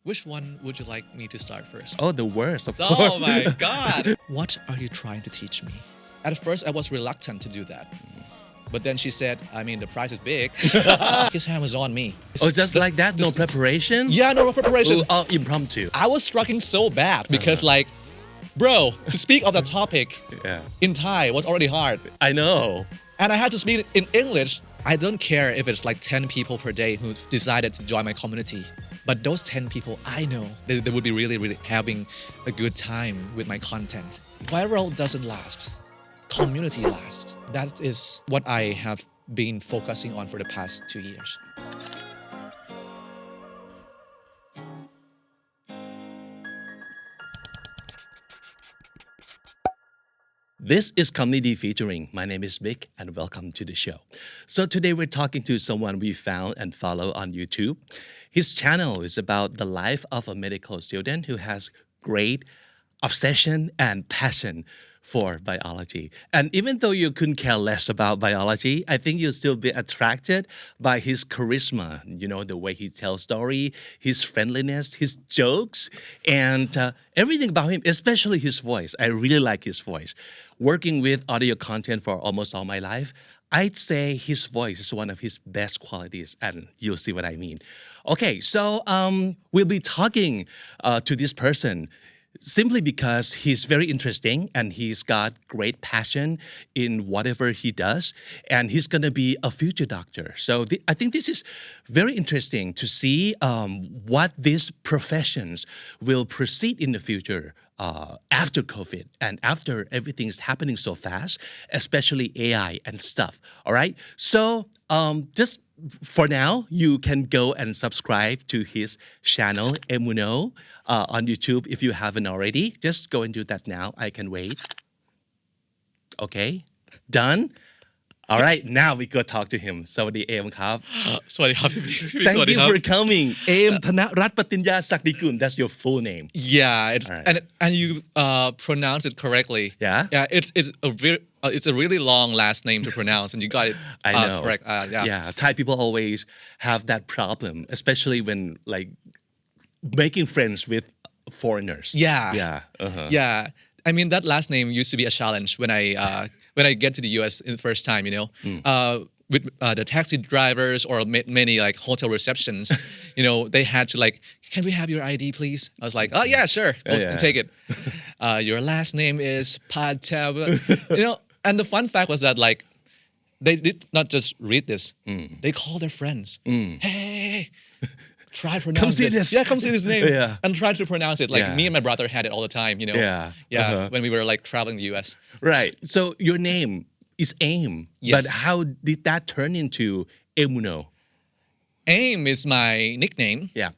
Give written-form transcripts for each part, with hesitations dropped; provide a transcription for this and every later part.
Which one would you like me to start first? Oh, the worst, of Oh course. my God. What are you trying to teach me? At first, I was reluctant to do that. But then she said, I mean, the prize is big. His hand was on me. Oh, just like that? No preparation? Yeah, no preparation. Oh, impromptu. I was struggling so bad because bro, to speak of that topic in Thai was already hard. I know. And I had to speak in English. I don't care if it's like 10 people per day who decided to join my community. But those 10 people, I know they would be really, really having a good time with my content. Viral doesn't last. Community lasts. That is what I have been focusing on for the past 2 years. This is Comedy Featuring. My name is Vic and welcome to the show. So today we're talking to someone we found and follow on YouTube. His channel is about the life of a medical student who has great obsession and passion for biology. And even though you couldn't care less about biology, I think you'll still be attracted by his charisma, the way he tells story, his friendliness, his jokes, and everything about him, especially his voice. I really like his voice. Working with audio content for almost all my life, I'd say his voice is one of his best qualities, and you'll see what I mean. Okay, so we'll be talking to this person simply because he's very interesting and he's got great passion in whatever he does, and he's going to be a future doctor. So I think this is very interesting to see what these professions will proceed in the future after COVID and after everything is happening so fast, especially AI and stuff. All right. So just for now, you can go and subscribe to his channel, aimmuno, on YouTube if you haven't already. Just go and do that now. I can wait. Okay. Done? All right. Now we go talk to him. สวัสดีเอมครับ สวัสดีครับพี่ Thank you for coming. เอม ธนรัตน์ปฏิญญาศักดิกุล That's your full name. Yeah, it's and you pronounce it correctly. Yeah? Yeah, it's a really long last name to pronounce, and you got it I know. correct. Yeah, Thai people always have that problem, especially when making friends with foreigners. Yeah. Yeah. I mean, that last name used to be a challenge when I get to the US in the first time, with the taxi drivers or many hotel receptions, they had to can we have your ID, please? I was like, oh yeah, sure, take it. Your last name is Patel, and the fun fact was that they did not just read this, they call their friends. Hey, try to pronounce this. Yeah, come see this name. And try to pronounce it. Me and my brother had it all the time, when we were traveling the US. Right. So your name is Aim. Yes. But how did that turn into aimmuno? Aim is my nickname. Yeah.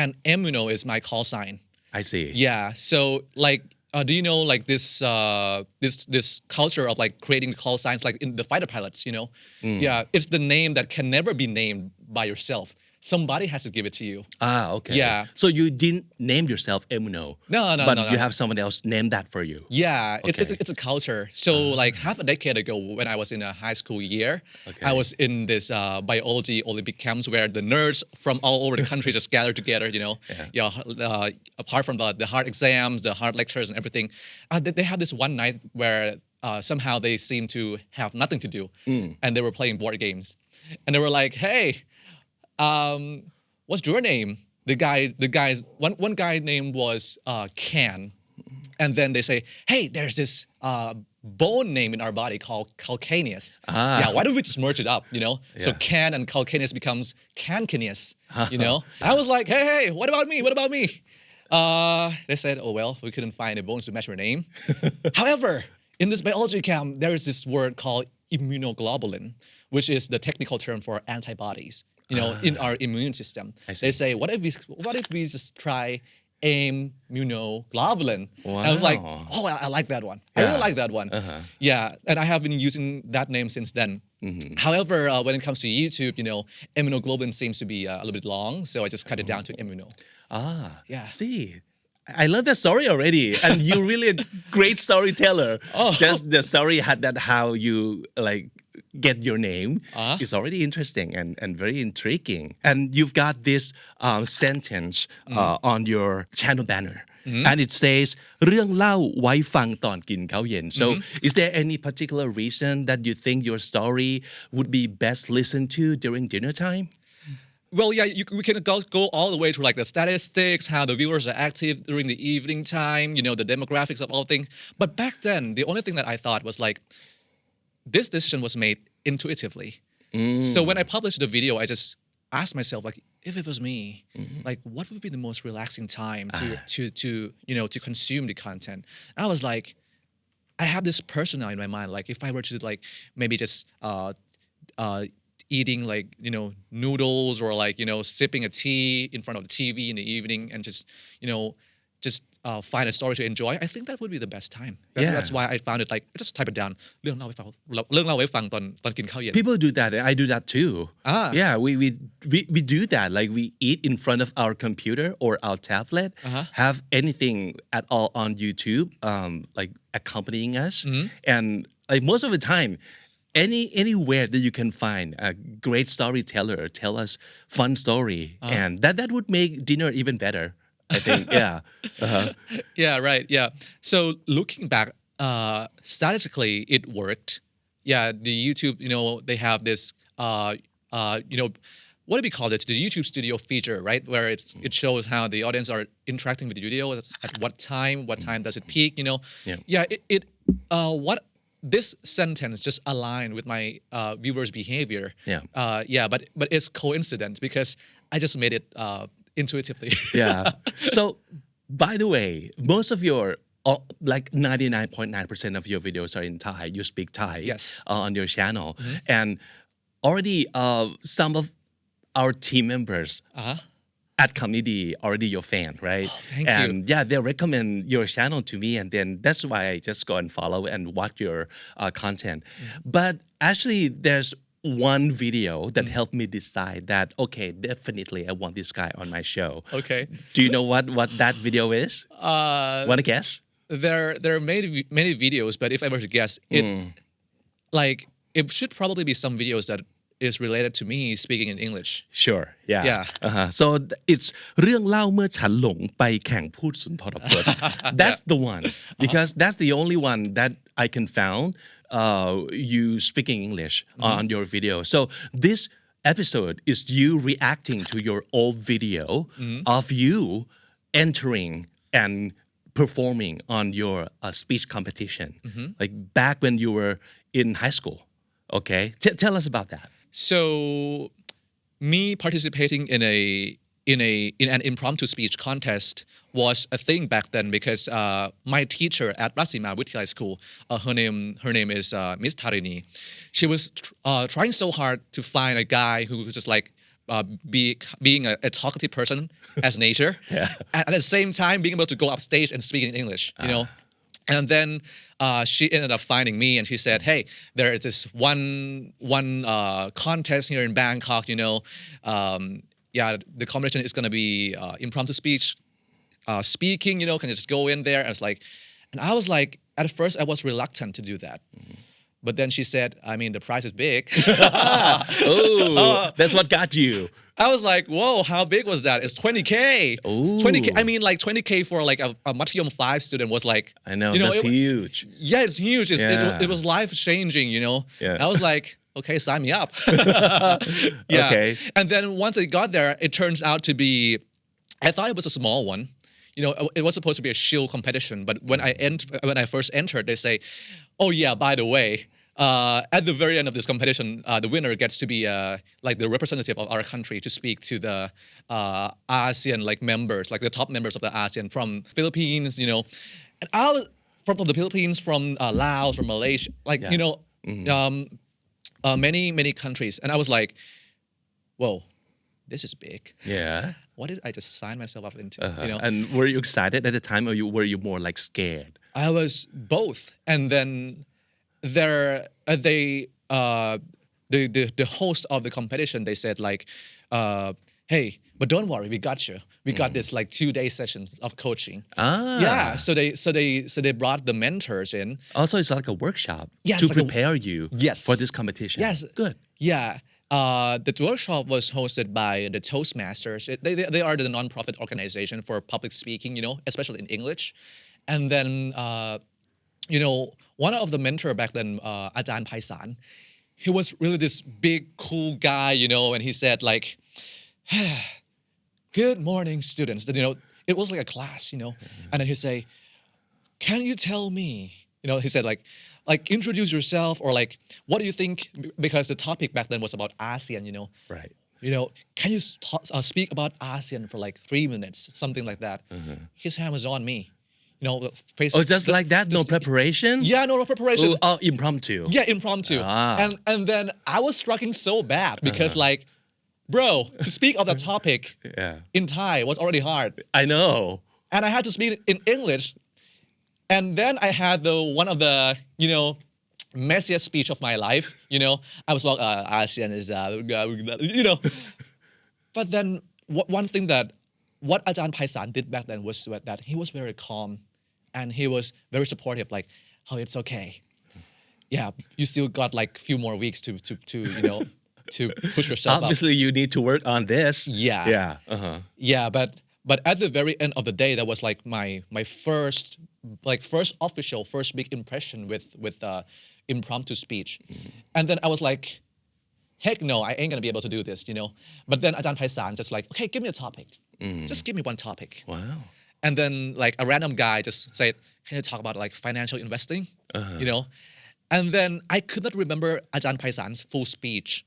And aimmuno is my call sign. I see. Yeah. So do you know this culture of creating call signs in the fighter pilots, Yeah, it's the name that can never be named by yourself. Somebody has to give it to you. Okay. Yeah. So you didn't name yourself aimmuno. No. But you have someone else name that for you. Yeah, it's a culture. So half a decade ago, when I was in a high school year, I was in this biology Olympic camps where the nerds from all over the country just gathered together. Apart from the hard exams, the hard lectures, and everything, they have this one night where somehow they seemed to have nothing to do, and they were playing board games, and they were like, "Hey, what's your name?" One guy name was Can, and then they say, "Hey, there's this bone name in our body called calcaneus. Yeah, why don't we just merge it up, So Can and calcaneus becomes cancaneus, I was like, hey, what about me? They said, oh well, we couldn't find any bones to match your name. However, in this biology camp, there is this word called immunoglobulin, which is the technical term for antibodies. In our immune system. They say, what if we just try aimmunoglobulin? Wow. I was like, oh, I like that one. I really like that one. Yeah, and I have been using that name since then. However, when it comes to YouTube, immunoglobulin seems to be a little bit long, so I just cut it down to aimmuno. Yeah. See, I love the story already, and you're really a great storyteller. Just the story had that how you get your name is already interesting and very intriguing. And you've got this sentence on your channel banner. And it says เรื่องเล่าไว้ฟังตอนกินข้าวเย็น so is there any particular reason that you think your story would be best listened to during dinner time? Well, yeah, we can go all the way to like the statistics, how the viewers are active during the evening time, the demographics of all things. But back then, the only thing that I thought was like, this decision was made intuitively. So when I published the video, I just asked myself, like, if it was me, like, what would be the most relaxing time to consume the content? And I was like, I have this person now in my mind, like, if I were to like maybe just eating like noodles or like sipping a tea in front of the TV in the evening and just find a story to enjoy, I think that would be the best time. That's why I found it like just type it down เรื่องเล่าไว้ฟังตอนกินข้าวเย็น People do that. I do that too. Yeah, we do that. Like we eat in front of our computer or our tablet, have anything at all on YouTube, like accompanying us, and like most of the time. Anywhere that you can find a great storyteller tell us fun story and that would make dinner even better I think yeah right yeah so looking back statistically it worked the YouTube they have this what do we call it the YouTube studio feature right where it shows how the audience are interacting with the video at what time does it peak what this sentence just aligned with my viewers' behavior. But it's coincidence because I just made it intuitively. So, by the way, most of your like 99.9% of your videos are in Thai. You speak Thai on your channel, and already some of our team members. At Comedy already your fan, right? Thank you. And they recommend your channel to me, and then that's why I just go and follow and watch your content. But actually, there's one video that helped me decide that okay, definitely I want this guy on my show. Okay. Do you know what that video is? Want to guess? There are many videos, but if I were to guess, it should probably be some videos that is related to me speaking in English. Sure, So it's เรื่องเล่าเมื่อฉันหลงไปแข่งพูดสุนทรพจน์ That's the one because that's the only one that I can found you speaking English on your video. So this episode is you reacting to your old video of you entering and performing on your speech competition, like back when you were in high school. Okay, tell us about that. So, me participating in an impromptu speech contest was a thing back then because my teacher at Rasima Vidyalaya School, her name is Miss Tarini. She was trying so hard to find a guy who was just like being a talkative person as nature, and at the same time being able to go upstage and speak in English. And then she ended up finding me, and she said, "Hey, there is this one contest here in Bangkok. The competition is going to be impromptu speech, speaking. Can you just go in there?" And I was like, at first, I was reluctant to do that. But then she said, I mean, the prize is big. That's what got you. I was like, whoa, how big was that? It's 20K. 20K. I mean, like 20K for like a Matiyom 5 student was like... I know, that's huge. Yeah, it's huge. It was life-changing, I was like, okay, sign me up. Okay. And then once I got there, it turns out to be... I thought it was a small one. It was supposed to be a shield competition, but when I first entered, they say, "Oh yeah, by the way, at the very end of this competition, the winner gets to be like the representative of our country to speak to the ASEAN members, like the top members of the ASEAN from Philippines, and I was from the Philippines, from Laos, from Malaysia, many countries, and I was like, whoa, this is big. Yeah. What did I just sign myself up into? And were you excited at the time, or were you more like scared? I was both, and then the host of the competition, they said like, hey, but don't worry, we got you. We got this like 2-day sessions of coaching. Ah. Yeah. So they brought the mentors in. Also, it's like a workshop Yes, to like a- prepare you Yes. for this competition. Yes. Good. Yeah. The workshop was hosted by the Toastmasters. They are the non-profit organization for public speaking, especially in English. And then, one of the mentor back then, อาจารย์ไพศาล he was really this big, cool guy, and he said like, good morning, students. It was like a class, and then he'd say, can you tell me, he said like introduce yourself or like what do you think, because the topic back then was about ASEAN, Right. Can you speak about ASEAN for like 3 minutes, something like that. His hand was on me, face. Oh, just like that? No preparation? Yeah, no preparation. Oh, impromptu. Yeah, impromptu. And then I was struggling so bad because like, bro, to speak of that topic in Thai was already hard. I know. And I had to speak in English. And then I had one of the, messiest speech of my life. I was like, ASEAN is, But then one thing that what Ajahn Paisan did back then was that he was very calm and he was very supportive, like, oh, it's okay. Yeah, you still got like a few more weeks to to push yourself up. Obviously, you need to work on this. Yeah. Yeah. Yeah, but at the very end of the day, that was like my first big impression with impromptu speech, and then I was like, heck no, I ain't gonna be able to do this, But then Ajahn Paisan just like, okay, give me a topic, just give me one topic. Wow. And then like a random guy just said, can you talk about like financial investing, And then I could not remember Ajahn Paisan's full speech,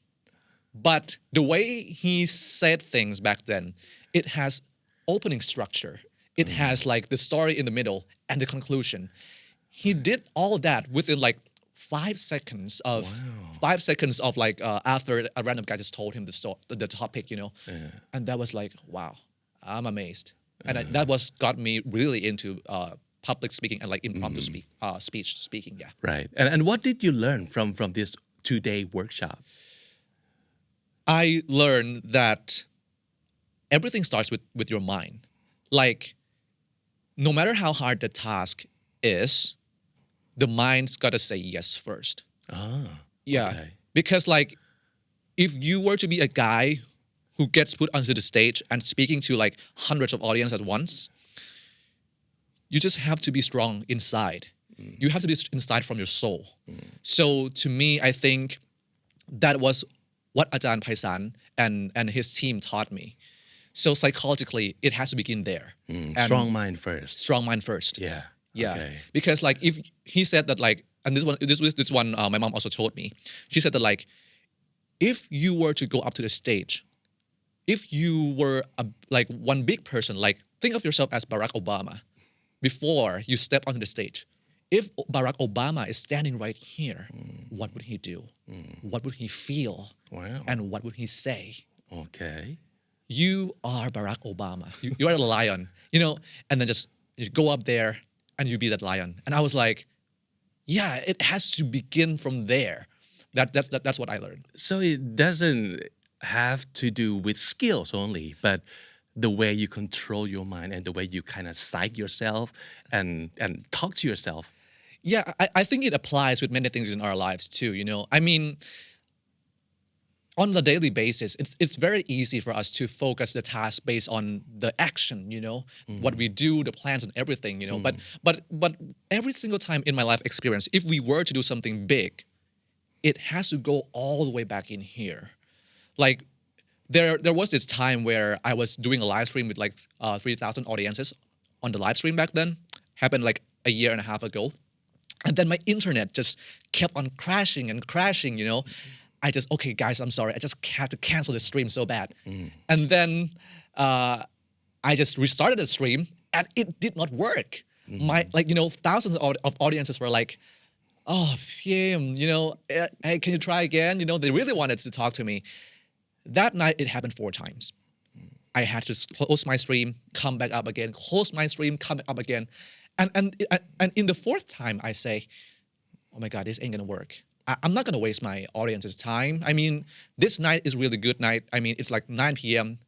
but the way he said things back then, it has opening structure. It has like the story in the middle and the conclusion. He did all that within like 5 seconds of 5 seconds of like after a random guy just told him the topic, And that was like, wow, I'm amazed. And that was got me really into public speaking and like impromptu speech speaking. Yeah. Right. And what did you learn from this 2-day workshop? I learned that everything starts with your mind. Like, no matter how hard the task is, the mind's gotta say yes first. Yeah. Okay. Because like, if you were to be a guy who gets put onto the stage and speaking to like hundreds of audience at once, you just have to be strong inside. You have to be inside from your soul. So to me, I think that was what Ajahn Paisan and his team taught me. So psychologically, it has to begin there. Strong mind first. Strong mind first. Yeah. Yeah. Okay. Because like if he said that like, and this one my mom also told me, she said that like, if you were to go up to the stage, if you were like one big person, like think of yourself as Barack Obama before you step onto the stage. If Barack Obama is standing right here, what would he do? What would he feel? Wow. And what would he say? Okay. You are Barack Obama. You are the lion, and then just you go up there and you be that lion. And I was like, yeah, it has to begin from there. That's what I learned. So it doesn't have to do with skills only, but the way you control your mind and the way you kind of psych yourself and talk to yourself. Yeah, I think it applies with many things in our lives too, I mean, on a daily basis, it's very easy for us to focus the task based on the action, what we do, the plans and everything, But every single time in my life experience, if we were to do something big, it has to go all the way back in here. Like there was this time where I was doing a live stream with like 3,000 audiences on the live stream back then. Happened like a year and a half ago. And then my internet just kept on crashing and crashing, I just, okay, guys, I'm sorry. I just had to cancel the stream so bad. And then I just restarted the stream and it did not work. My, thousands of audiences were like, oh, PM, hey, can you try again? They really wanted to talk to me. That night, it happened 4 times. I had to close my stream, come back up again, close my stream, come back up again. And in the 4th time, I say, oh my God, this ain't gonna work. I'm not gonna waste my audience's time. I mean, this night is really good night. I mean, it's like 9 p.m.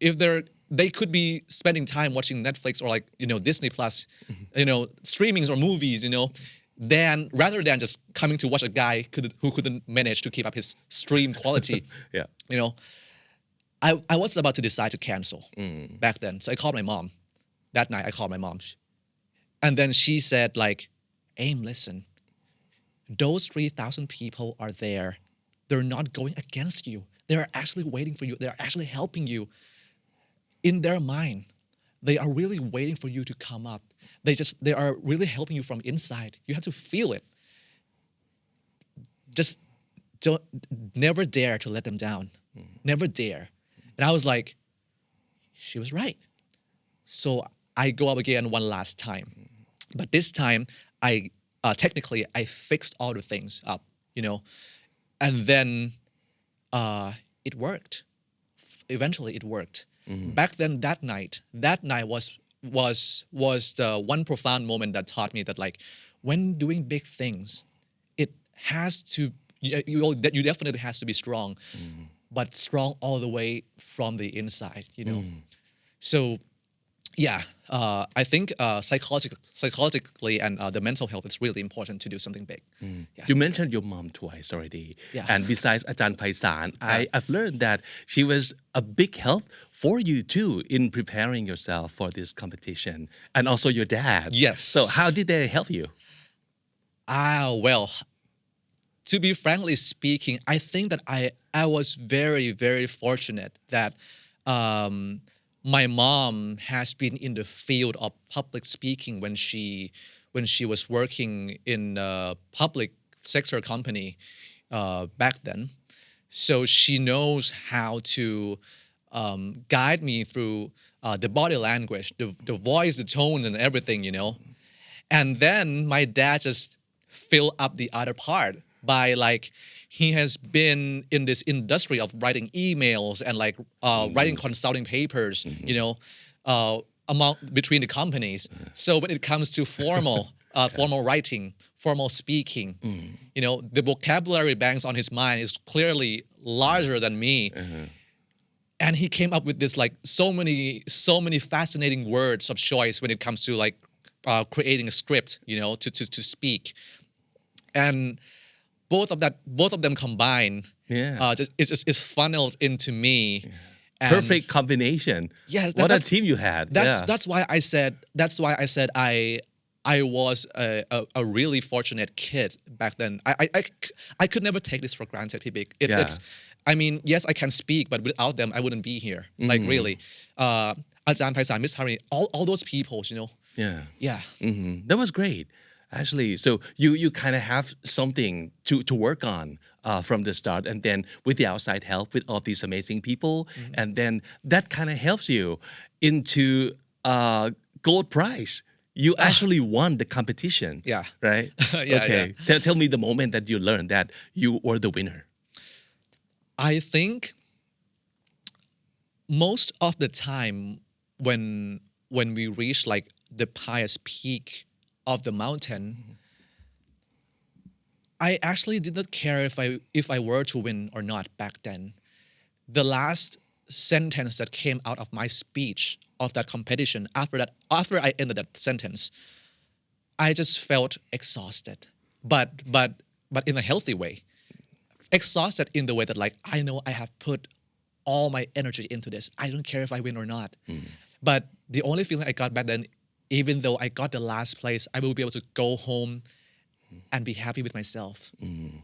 they could be spending time watching Netflix or like Disney Plus, streamings or movies, than rather than just coming to watch a guy who couldn't manage to keep up his stream quality. Yeah. I was about to decide to cancel back then, so I called my mom. That night I called my mom, and then she said like, "Aim, listen. Those 3,000 people are there. They're not going against you. They are actually waiting for you. They are actually helping you. In their mind, they are really waiting for you to come up. They are really helping you from inside. You have to feel it. Just never dare to let them down. Never dare." And I was like, she was right. So I go up again one last time. But this time, technically, I fixed all the things up, and then it worked. Eventually, it worked. Back then, that night was the one profound moment that taught me that like, when doing big things, it has to, you definitely has to be strong, but strong all the way from the inside, So, yeah, I think psychologically and the mental health is really important to do something big. Yeah. You mentioned your mom twice already. Yeah. And besides Ajahn Paisan, I've learned that she was a big help for you too in preparing yourself for this competition. And also your dad. Yes. So how did they help you? Well, to be frankly speaking, I think that I was very, very fortunate that my mom has been in the field of public speaking when she was working in a public sector company back then. So she knows how to guide me through the body language, the voice, the tones, and everything, And then my dad just filled up the other part by like, he has been in this industry of writing emails and like writing consulting papers, between the companies. So when it comes to formal writing, formal speaking, the vocabulary banks on his mind is clearly larger than me. And he came up with this like so many fascinating words of choice when it comes to like creating a script, to speak. And both of them combined, it's funneled into me. And perfect combination. Yes, what a team you had. That's why I said I was a really fortunate kid back then. I could never take this for granted, Pibik. It's, I mean, yes, I can speak, but without them, I wouldn't be here. Like really, Ajahn Paisan, Miss Hari, all those people, Yeah. That was great. Actually, so you kind of have something to work on from the start, and then with the outside help with all these amazing people, and then that kind of helps you into gold prize. You actually won the competition. Yeah. Right? Okay. Yeah. Tell me the moment that you learned that you were the winner. I think most of the time when we reach like the highest peak of the mountain, I actually did not care if I were to win or not back then. The last sentence that came out of my speech of that competition, after I ended that sentence, I just felt exhausted, but in a healthy way. Exhausted in the way that like, I know I have put all my energy into this. I don't care if I win or not. But the only feeling I got back then, even though I got the last place, I will be able to go home and be happy with myself.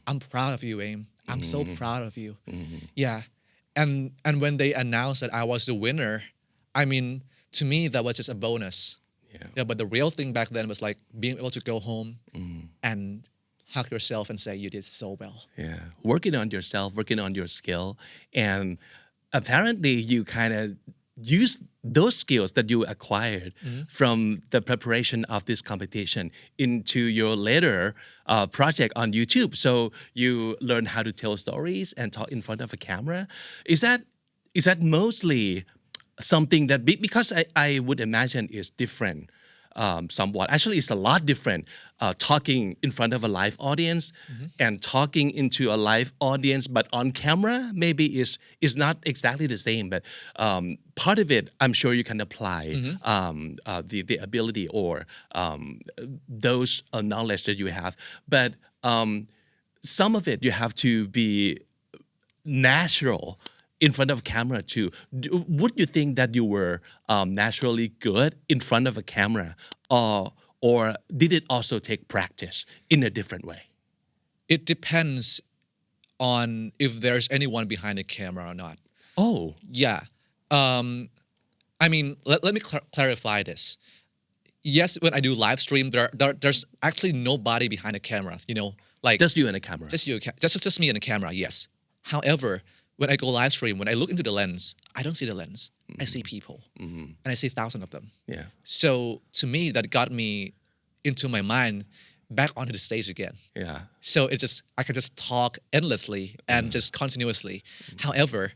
I'm proud of you, Aim. I'm so proud of you. Yeah. And when they announced that I was the winner, I mean, to me, that was just a bonus. Yeah. But the real thing back then was like being able to go home and hug yourself and say you did so well. Yeah. Working on yourself, working on your skill. And apparently you kind of use those skills that you acquired from the preparation of this competition into your later project on YouTube. So you learn how to tell stories and talk in front of a camera. Is that mostly something that, because I would imagine is different somewhat. Actually, it's a lot different talking in front of a live audience and talking into a live audience, but on camera maybe is not exactly the same. But part of it, I'm sure you can apply the ability or those knowledge that you have. But some of it you have to be natural in front of camera too. Would you think that you were naturally good in front of a camera, or did it also take practice in a different way? It depends on if there's anyone behind the camera or not. Oh, Yeah. I mean, let me clarify this. Yes, when I do live stream, there's actually nobody behind the camera. Like just you and a camera. just me and the camera. Yes. However, when I go live stream, when I look into the lens, I don't see the lens. I see people, and I see thousands of them. Yeah. So to me, that got me into my mind back onto the stage again. Yeah. So I could just talk endlessly and just continuously. However,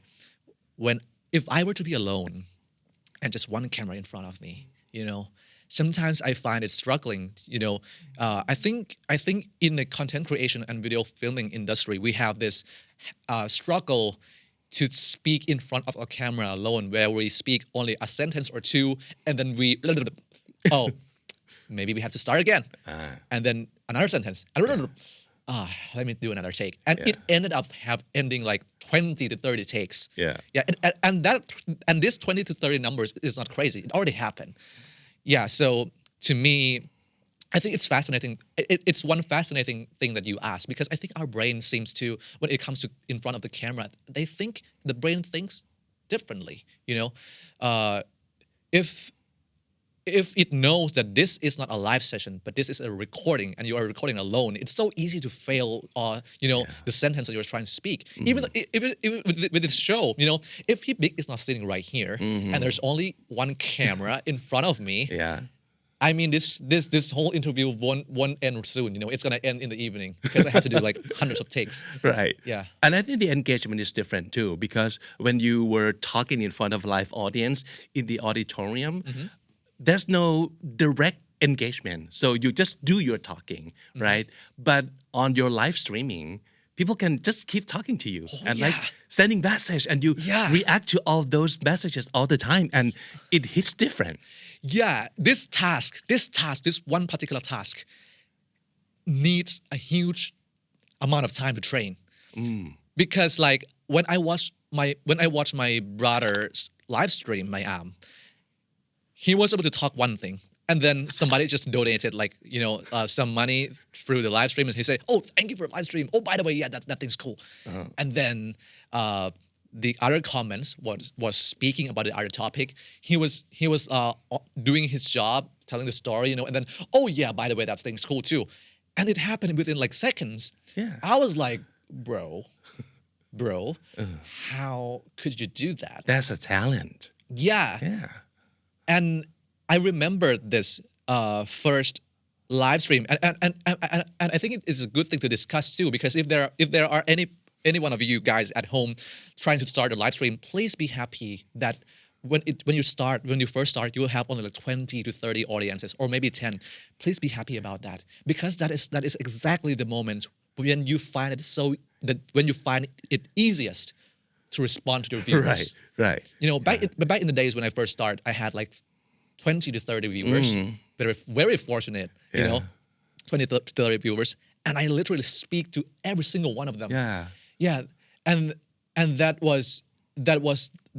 if I were to be alone and just one camera in front of me, sometimes I find it struggling. I think in the content creation and video filming industry, we have this struggle to speak in front of a camera alone, where we speak only a sentence or two, and then maybe we have to start again, and then another sentence. Let me do another take, and it ended up ending like 20 to 30 takes. Yeah. And this 20 to 30 numbers is not crazy. It already happened. Yeah. So to me, I think it's fascinating. It's one fascinating thing that you asked, because I think our brain seems to, when it comes to in front of the camera, the brain thinks differently. If it knows that this is not a live session, but this is a recording, and you are recording alone, it's so easy to fail, the sentence that you're trying to speak. Even with this show, if Big is not sitting right here, and there's only one camera in front of me, I mean, this whole interview won't end soon. It's gonna end in the evening, because I have to do like hundreds of takes. Right. Yeah. And I think the engagement is different too, because when you were talking in front of a live audience in the auditorium, there's no direct engagement. So you just do your talking, right? But on your live streaming, people can just keep talking to you and like sending message, and you react to all those messages all the time, and it hits different. Yeah, this one particular task needs a huge amount of time to train. Because like when I watch my brother's live stream, he was able to talk one thing, and then somebody just donated some money through the live stream, and he said, "Oh, thank you for the live stream. Oh, by the way, yeah, that thing's cool." And then the other comments was speaking about the other topic. He was doing his job, telling the story, and then, "Oh yeah, by the way, that thing's cool too." And it happened within like seconds. Yeah. I was like, bro, how could you do that? That's a talent. Yeah. Yeah. And I remember this first live stream, and I think it's a good thing to discuss too, because if there are any one of you guys at home trying to start a live stream, please be happy that when you first start, you will have only like 20 to 30 audiences, or maybe 10. Please be happy about that, because that is exactly the moment when you find it easiest to respond to your viewers. Right. Back in the days when I first started, I had like 20 to 30 viewers. Very, very fortunate, 20 to 30 viewers, and I literally speak to every single one of them. Yeah, and that was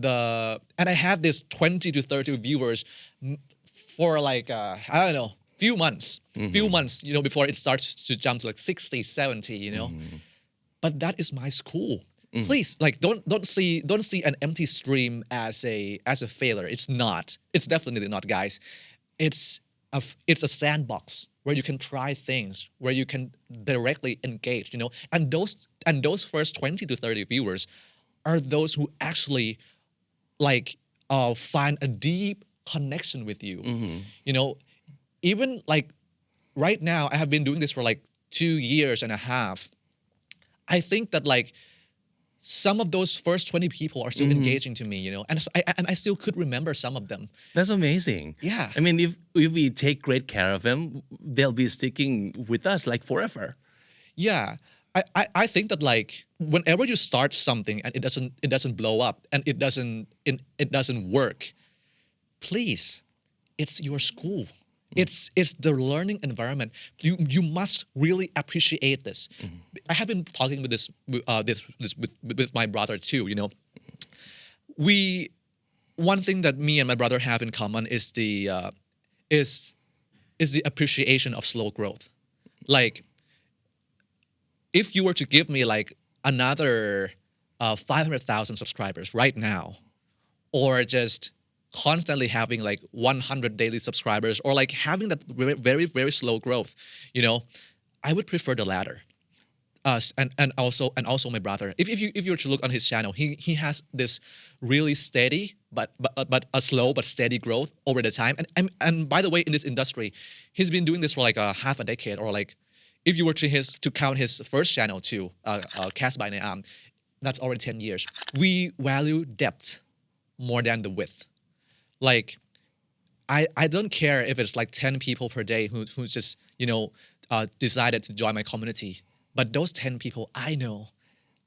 and I had this 20 to 30 viewers for like I don't know, few months, before it starts to jump to like 60, 70, But that is my school. Please, like, don't see an empty stream as a failure. It's not. It's definitely not, guys. It's a sandbox where you can try things, where you can directly engage, And those first 20 to 30 viewers are those who actually find a deep connection with you. Even like right now, I have been doing this for like 2 years and a half. I think that like some of those first 20 people are still engaging to me, and I still could remember some of them. That's amazing. Yeah. I mean, if we take great care of them, they'll be sticking with us like forever. Yeah. I think that like whenever you start something and it doesn't blow up and it doesn't work, please, it's your school. It's the learning environment. You must really appreciate this. I have been talking with this with my brother too. One thing that me and my brother have in common is the appreciation of slow growth. Like, if you were to give me like another 500,000 subscribers right now, or just constantly having like 100 daily subscribers, or like having that very, very slow growth, I would prefer the latter. And also my brother. If you were to look on his channel, he has this really steady but a slow but steady growth over the time. And by the way, in this industry, he's been doing this for like a half a decade, or like, if you were to count his first channel too, Cast by Nayam, that's already 10 years. We value depth more than the width. Like, I don't care if it's like 10 people per day who's just, decided to join my community. But those 10 people, I know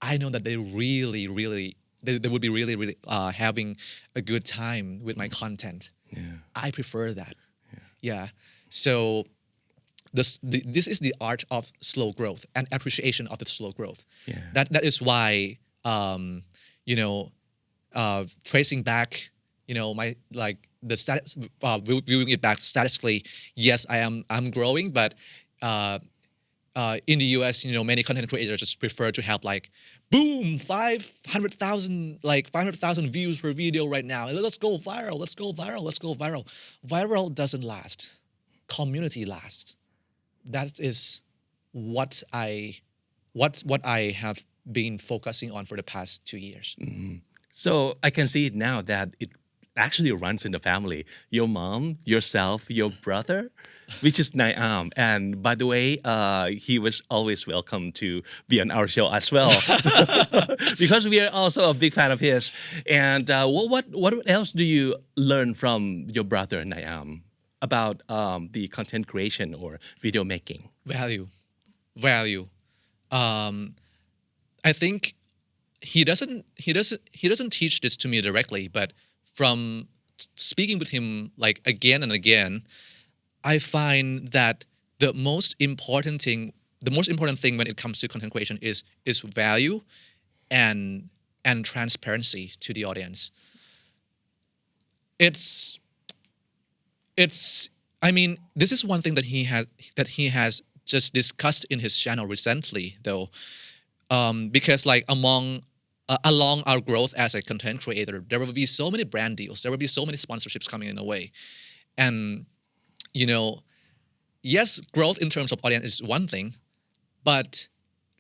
that they really, really, they would be really, really having a good time with my content. Yeah. I prefer that. Yeah. So this is the art of slow growth and appreciation of the slow growth. Yeah. That is why, tracing back, my like the status, viewing it back statistically, yes, I'm growing, but in the US, many content creators just prefer to have like, boom, 500,000 views per video right now. Let's go viral. Let's go viral. Let's go viral. Viral doesn't last. Community lasts. That is what I have been focusing on for the past 2 years. Mm-hmm. So I can see it now that it actually runs in the family. Your mom, yourself, your brother, which is Nayam. And by the way, he was always welcome to be on our show as well, because we are also a big fan of his. And what else do you learn from your brother Nayam about the content creation or video making? Value. I think he doesn't teach this to me directly, but from speaking with him like again and again, I find that the most important thing when it comes to content creation is value and transparency to the audience. I mean, this is one thing that he has just discussed in his channel recently, though, because like along our growth as a content creator, there will be so many brand deals, there will be so many sponsorships coming in a way, and yes, growth in terms of audience is one thing, but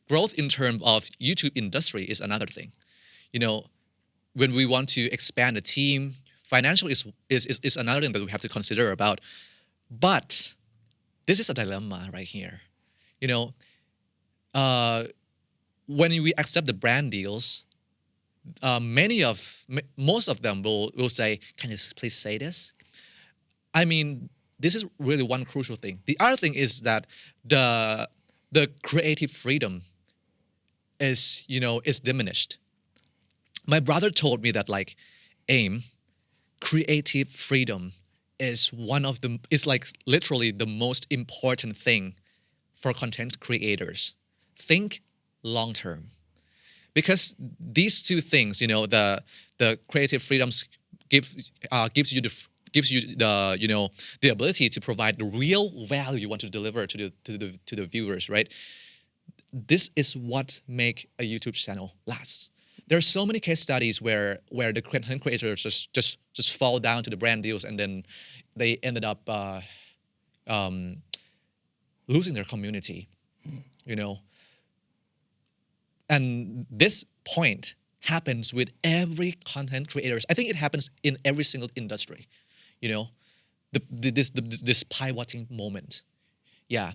growth in terms of YouTube industry is another thing. When we want to expand the team, financial is another thing that we have to consider about. But this is a dilemma right here. When we accept the brand deals, most of them will say, "Can you please say this?" I mean, this is really one crucial thing. The other thing is that the creative freedom is diminished. My brother told me that like, Aim, creative freedom is like literally the most important thing for content creators. Think long term, because these two things, the creative freedoms gives you the ability to provide the real value you want to deliver to the viewers, right? This is what make a YouTube channel last. There are so many case studies where the content creators just fall down to the brand deals, and then they ended up losing their community, And this point happens with every content creators. I think it happens in every single industry, this pivoting moment. Yeah.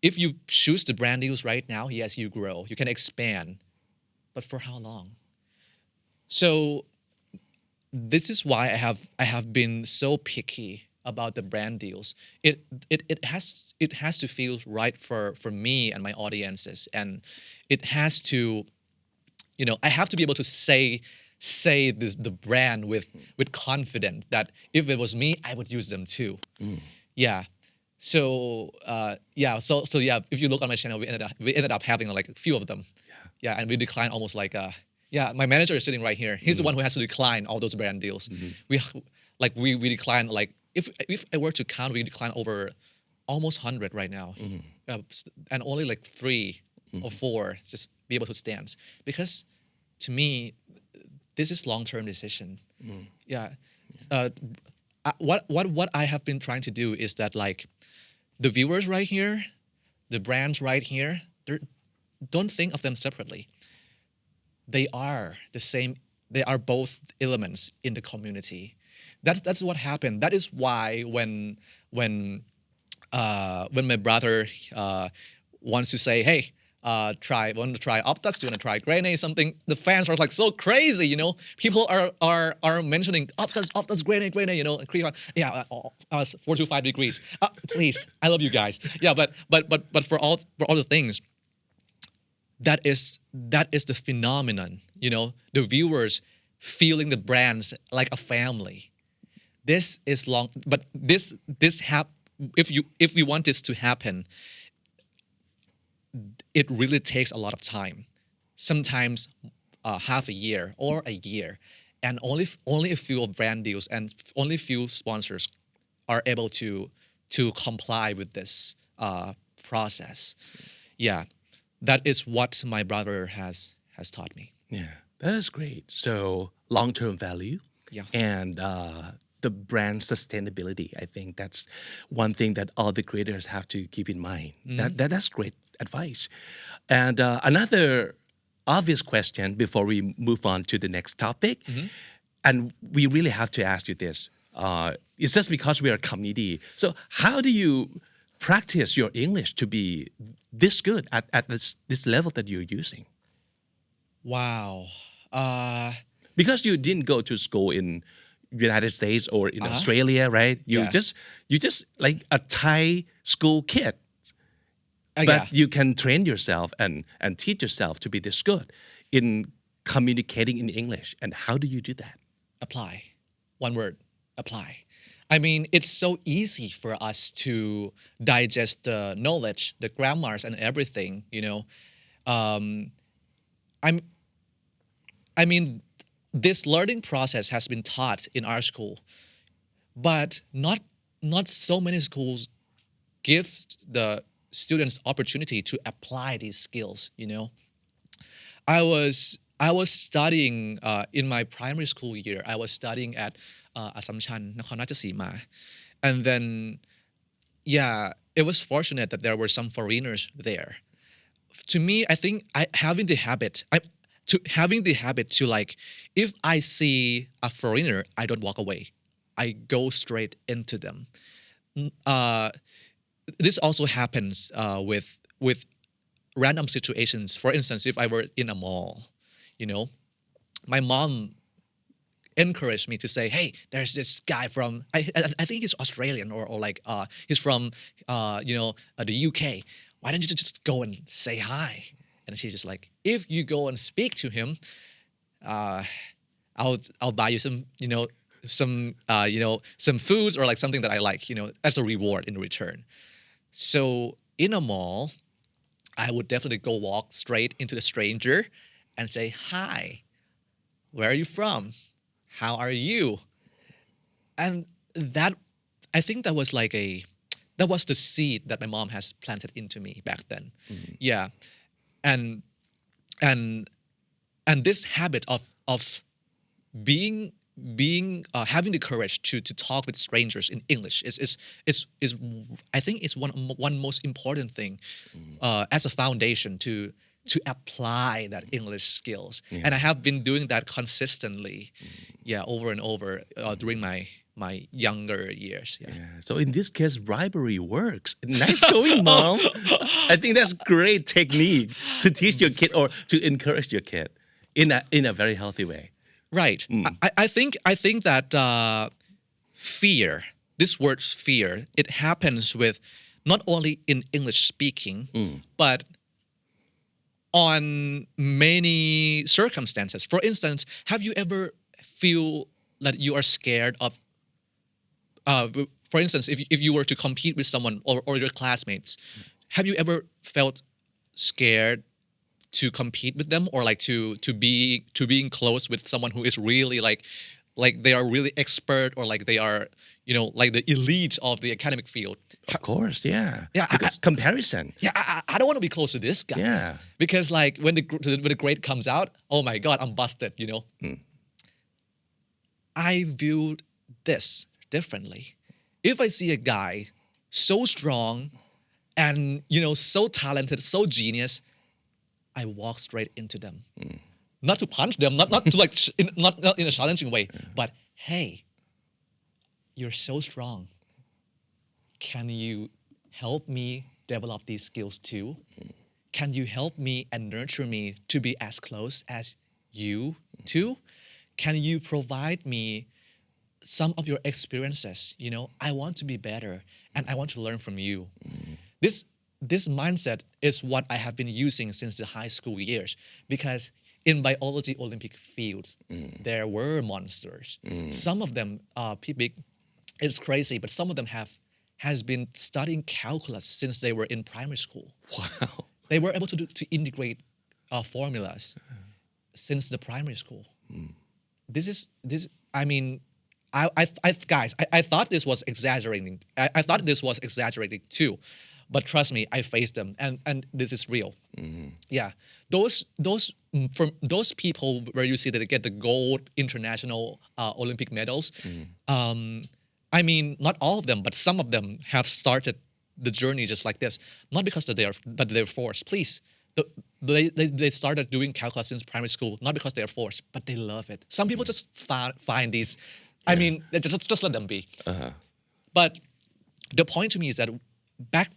If you choose the brand deals right now, yes, you grow. You can expand. but for how long? So this is why I have been so picky about the brand deals. It has to feel right for me and my audiences, and it has to, I have to be able to say the brand with confidence that if it was me, I would use them too. Yeah. So if you look on my channel, we ended up having like a few of them. Yeah, and we declined almost like my manager is sitting right here. He's the one who has to decline all those brand deals. We declined like if I were to count, we declined over almost 100 right now, and only like 3 or 4 just be able to stand, because to me this is long-term decision. What I have been trying to do is that like the viewers right here, the brands right here, don't think of them separately. They are the same. They are both elements in the community. That's what happened. That is why when my brother wants to say, hey, want to try Optus, do you want to try Grenade, something, the fans are like so crazy, people are mentioning Optus, Grenade, yeah, 4 to 5 degrees. Please, I love you guys. Yeah, but for all the things, that is the phenomenon, the viewers feeling the brands like a family. This is long, but if we want this to happen, it really takes a lot of time, sometimes half a year or a year, and only a few of brand deals and only few sponsors are able to comply with this process. Yeah, that is what my brother has taught me. Yeah, that is great. So long-term value, and the brand sustainability. I think that's one thing that all the creators have to keep in mind. That's great advice. And another obvious question before we move on to the next topic, and we really have to ask you this. It's just because we are a community. So how do you practice your English to be this good at this level that you're using? Wow. Because you didn't go to school in United States or in Australia, right? You just like a Thai school kid. But you can train yourself and teach yourself to be this good in communicating in English. And how do you do that? Apply. One word, apply. I mean, it's so easy for us to digest the knowledge, the grammars and everything, I mean, this learning process has been taught in our school, but not so many schools give the students opportunity to apply these skills. I was studying in my primary school year. I was studying at Assumption, Nakhon Ratchasima, and then it was fortunate that there were some foreigners there. To me, I think having the habit to like, if I see a foreigner, I don't walk away. I go straight into them. This also happens with random situations. For instance, if I were in a mall, my mom encouraged me to say, hey, there's this guy from, I think he's Australian or like he's from the UK. Why don't you just go and say hi? And she's just like, if you go and speak to him, I'll buy you some foods or like something that I like, as a reward in return. So in a mall, I would definitely go walk straight into the stranger and say, hi, where are you from? How are you? And that, I think that was the seed that my mom has planted into me back then. Yeah. And this habit of being having the courage to talk with strangers in English is I think it's one most important thing as a foundation to apply that English skills. And I have been doing that consistently, over and over during my younger years. So in this case, bribery works. Nice going, Mom. I think that's great technique to teach your kid or to encourage your kid. in a very healthy way right I think that fear this word fear it happens with not only in English speaking but on many circumstances for instance have you ever feel that you are scared of for instance if you were to compete with someone or your classmates have you ever felt scared to compete with them or like to being close with someone who is really like they are really expert or like they are like the elite of the academic field of course yeah because comparison I don't want to be close to this guy because like when the grade comes out oh my god I'm busted I viewed this differently if I see a guy so strong and so talented so genius I walk straight into them not to punch them not to like not in a challenging way but hey you're so strong can you help me develop these skills too can you help me and nurture me to be as close as you too can you provide me some of your experiences I want to be better and I want to learn from you this mindset is what I have been using since the high school years because in biology Olympic fields there were monsters some of them it's crazy but some of them has been studying calculus since they were in primary school wow they were able to integrate formulas since the primary school this I mean guys I thought this was exaggerating I thought this was exaggerating too but trust me I faced them and this is real yeah from those people where you see that they get the gold international Olympic medals I mean not all of them but some of them have started the journey just like this not because that they're forced please they started doing calculus since primary school not because they're forced but they love it some people just find these I mean just let them be but the point to me is that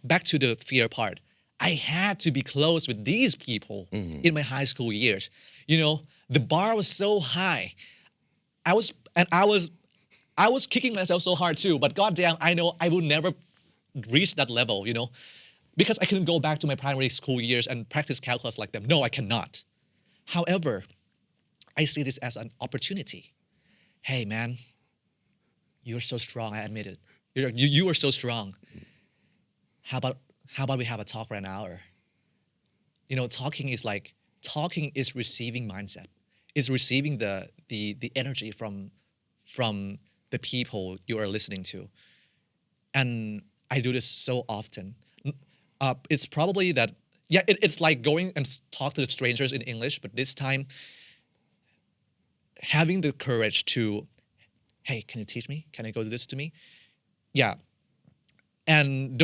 back to the fear part I had to be close with these people in my high school years the bar was so high I was kicking myself so hard too but goddamn I know I will never reach that level because I couldn't go back to my primary school years and practice calculus like them no I cannot however I see this as an opportunity hey man you're so strong I admit it you are so strong how about we have a talk for an hour talking is receiving mindset is receiving the energy from the people you are listening to and I do this so often it's probably that it's like going and talk to the strangers in English but this time having the courage to hey can you teach me can I go do this to me yeah and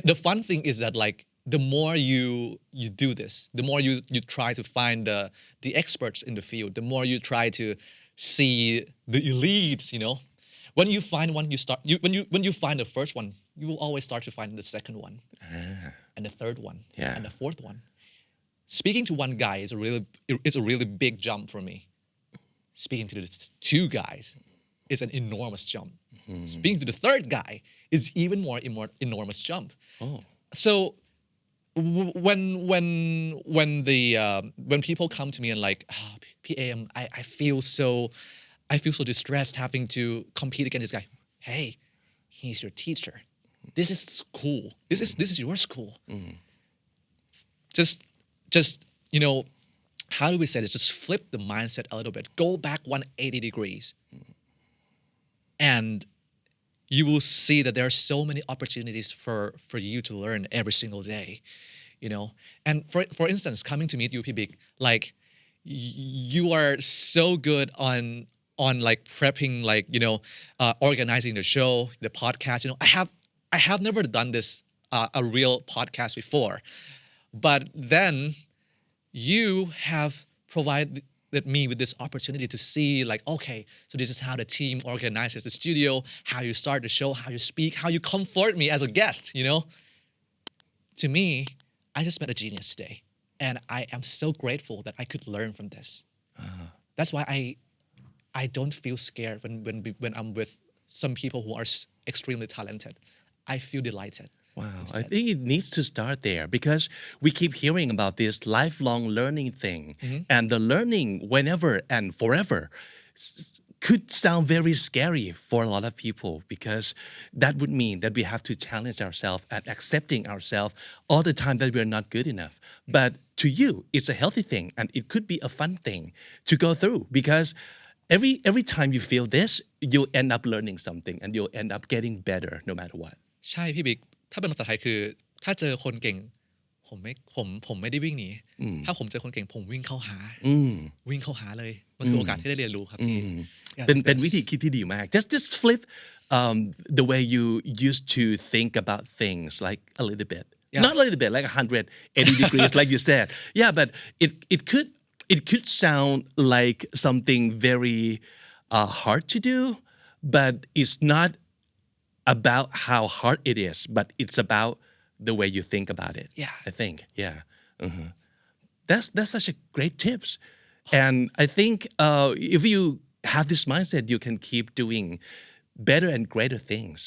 the fun thing is that like the more you do this the more you try to find the experts in the field the more you try to see the elites when you find one when you find the first one you will always start to find the second one and the third one and the fourth one speaking to one guy is a really big jump for me speaking to the two guys is an enormous jump speaking to the third guy is even more enormous jump so when people come to me and like PM I feel so distressed having to compete against this guy hey he's your teacher this is school this is your school just how do we say this just flip the mindset a little bit go back 180 degrees and you will see that there are so many opportunities for you to learn every single day and for instance coming to meet you Big like you are so good on like prepping like organizing the show the podcast I have never done this a real podcast before but then you have provided me with this opportunity to see like okay so this is how the team organizes the studio how you start the show how you speak how you comfort me as a guest to me I just met a genius today and I am so grateful that I could learn from this. That's why I don't feel scared when I'm with some people who are extremely talented. I feel delighted. Wow, I instead. think it needs to start there because we keep hearing about this lifelong learning thing, and the learning whenever and forever could sound very scary for a lot of people because that would mean that we have to challenge ourselves and accepting ourselves all the time that we're not good enough. But to you, it's a healthy thing and it could be a fun thing to go through because every time you feel this, you'll end up learning something and you'll end up getting better no matter what. ใช่พี่บิ๊กถ้าเป็นภาษาไทยคือถ้าเจอคนเก่งผมไม่ได้วิ่งหนีถ้าผมเจอคนเก่งผมวิ่งเข้าหาวิ่งเข้าหาเลยมันคือโอกาสที่ได้เรียนรู้ครับพี่ เป็นวิธีคิดที่ดีมาก just flip the way you used to think about things like a little bit not a little bit like 180 degrees like you said but it could sound like something very hard to do but it's not about how hard it is but it's about the way you think about it I think that's such a great tips and I think if you have this mindset you can keep doing better and greater things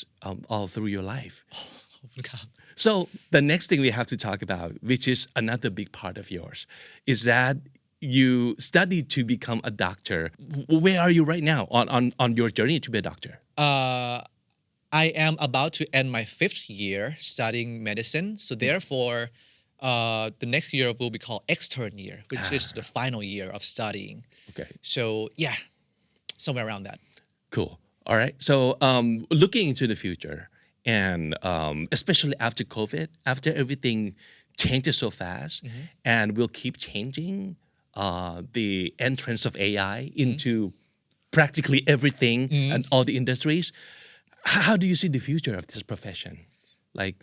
all through your life so the next thing we have to talk about which is another big part of yours is that you studied to become a doctor where are you right now on your journey to be a doctor I am about to end my 5th year studying medicine. So therefore, the next year will be called extern year, which is the final year of studying. Okay. So yeah, somewhere around that. Cool. All right. So looking into the future and especially after COVID, after everything changes so fast and will keep changing the entrance of AI into practically everything and all the industries.How do you see the future of this profession? Like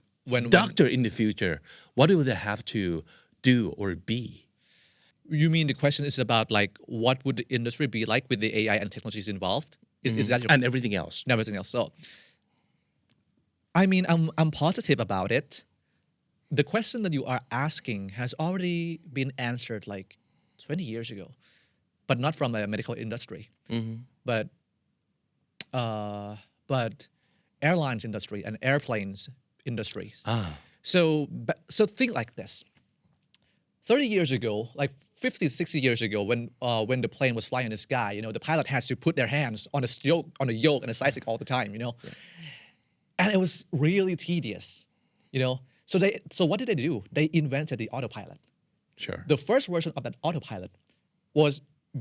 doctor in the future, what will they have to do or be? You mean the question is about like what would the industry be like with the AI and technologies involved? Is that your and everything else? And everything else. So, I mean, I'm positive about it. The question that you are asking has already been answered like 20 years ago, but not from a medical industry. But airlines industry and airplanes industries. So think like this. 30 years ago, like 50, 60 years ago, when the plane was flying in the sky, you know, the pilot has to put their hands on a yoke and a sidestick all the time, you know, and it was really tedious, you know. So what did they do? They invented the autopilot. Sure. The first version of that autopilot was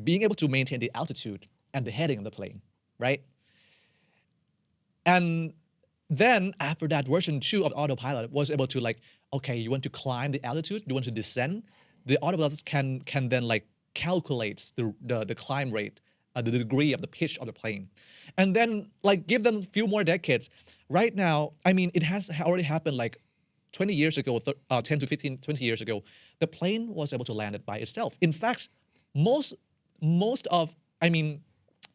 being able to maintain the altitude and the heading of the plane, right? And then after that, version 2 of autopilot was able to like, okay, you want to climb the altitude, you want to descend, the autopilot can then like calculate the climb rate, the degree of the pitch of the plane. And then like give them a few more decades. Right now, I mean, it has already happened like 20 years ago, 10 to 15, 20 years ago, the plane was able to land it by itself. In fact,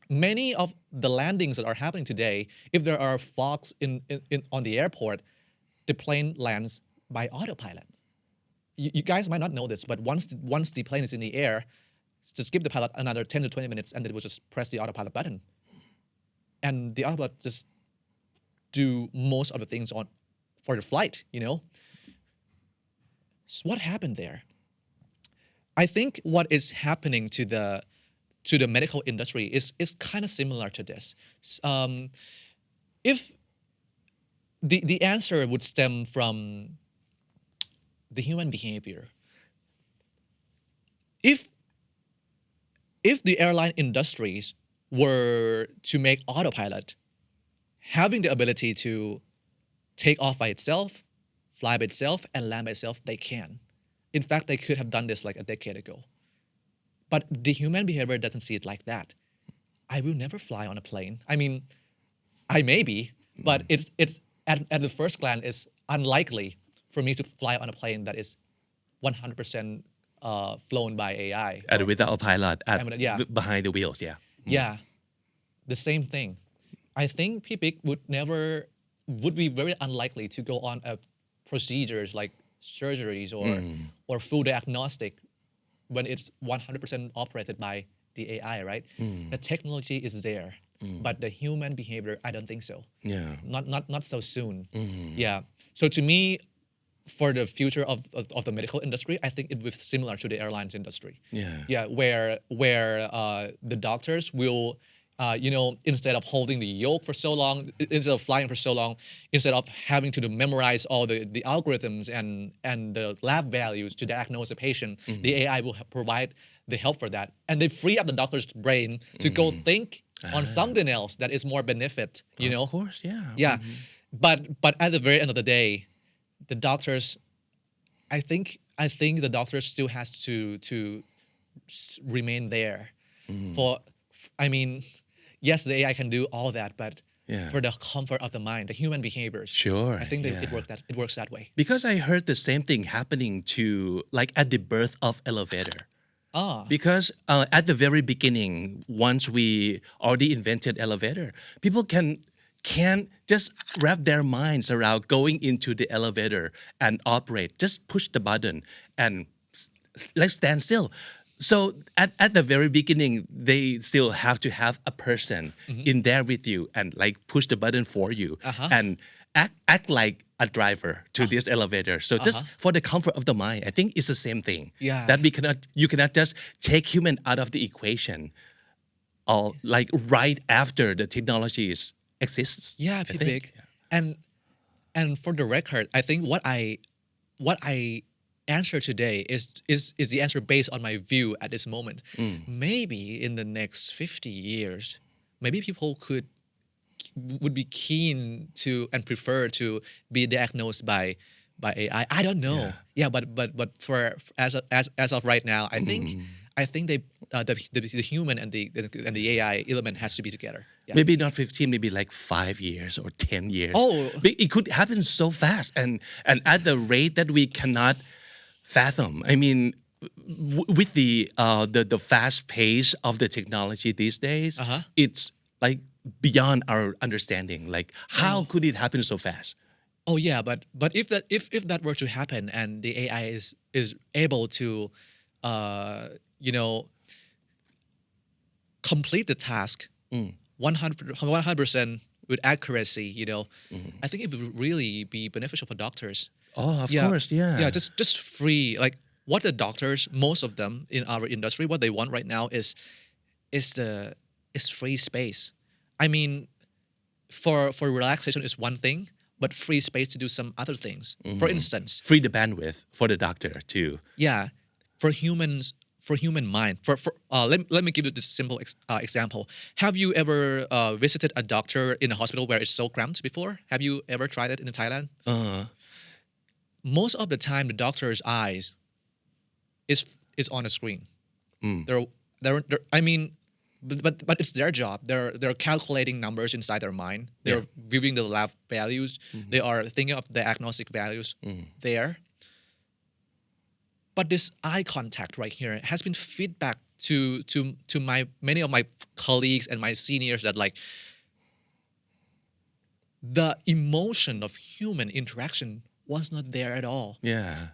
many of the landings that are happening today, if there are fogs on the airport, the plane lands by autopilot. You guys might not know this, but once the plane is in the air, just give the pilot another 10 to 20 minutes and it will just press the autopilot button. And the autopilot just do most of the things for the flight, you know? So what happened there? I think what is happening to the medical industry is kind of similar to this. If the answer would stem from the human behavior. If the airline industries were to make autopilot, having the ability to take off by itself, fly by itself, and land by itself, they can. In fact, they could have done this like a decade ago. But the human behavior doesn't see it like that. I will never fly on a plane. I mean, I may be, but it's at the first glance, it's unlikely for me to fly on a plane that is 100% flown by AI. And without a pilot behind the wheels, Yeah, the same thing. I think people would be very unlikely to go on a procedures like surgeries or full diagnostic when it's 100% operated by the AI, right? The technology is there, but the human behavior, I don't think so. Yeah. Not so soon. Yeah. So to me, for the future of the medical industry, I think it will be similar to the airlines industry. Yeah. Where the doctors will, instead of holding the yoke for so long, instead of flying for so long, instead of having to memorize all the algorithms and the lab values to diagnose a patient, the AI will provide the help for that, and they free up the doctor's brain to go think on something else that is more benefit. Of course, yeah. Yeah, but at the very end of the day, the doctors, I think the doctor still has to remain there. Yes, the AI can do all that, but for the comfort of the mind, the human behaviors. Sure. I think it works that way. Because I heard the same thing happening to like at the birth of elevator. Because at the very beginning, once we already invented elevator, people can't just wrap their minds around going into the elevator and operate. Just push the button and let's stand still. So at the very beginning, they still have to have a person in there with you and like push the button for you and act like a driver to this elevator. So just for the comfort of the mind, I think it's the same thing. Yeah. That you cannot just take human out of the equation, or like right after the technology exists. Yeah, big. And for the record, I think what I answer today is the answer based on my view at this moment. Maybe in the next 50 years, maybe people would be keen to and prefer to be diagnosed by AI. I don't know. Yeah, but for as of right now, I think they the human and the AI element has to be together. Yeah. Maybe not 15, maybe like 5 years or 10 years. But it could happen so fast and at the rate that we cannot fathom. I mean, with the fast pace of the technology these days, it's like beyond our understanding. Like, how could it happen so fast? Oh yeah, but if that were to happen and the AI is able to, complete the task 100% with accuracy, I think it would really be beneficial for doctors. Oh, of course, yeah. Yeah, just free. Like what the doctors, most of them in our industry, what they want right now is free space. I mean, for relaxation is one thing, but free space to do some other things. For instance, free the bandwidth for the doctor too. Yeah, for human mind. Let me give you this simple example. Have you ever visited a doctor in a hospital where it's so cramped before? Have you ever tried it in Thailand? Most of the time, the doctor's eyes is on a screen. They're I mean, but it's their job. They're calculating numbers inside their mind. They're viewing the lab values. They are thinking of the diagnostic values there. But this eye contact right here has been feedback to many of my colleagues and my seniors that like the emotion of human interaction was not there at all. Yeah.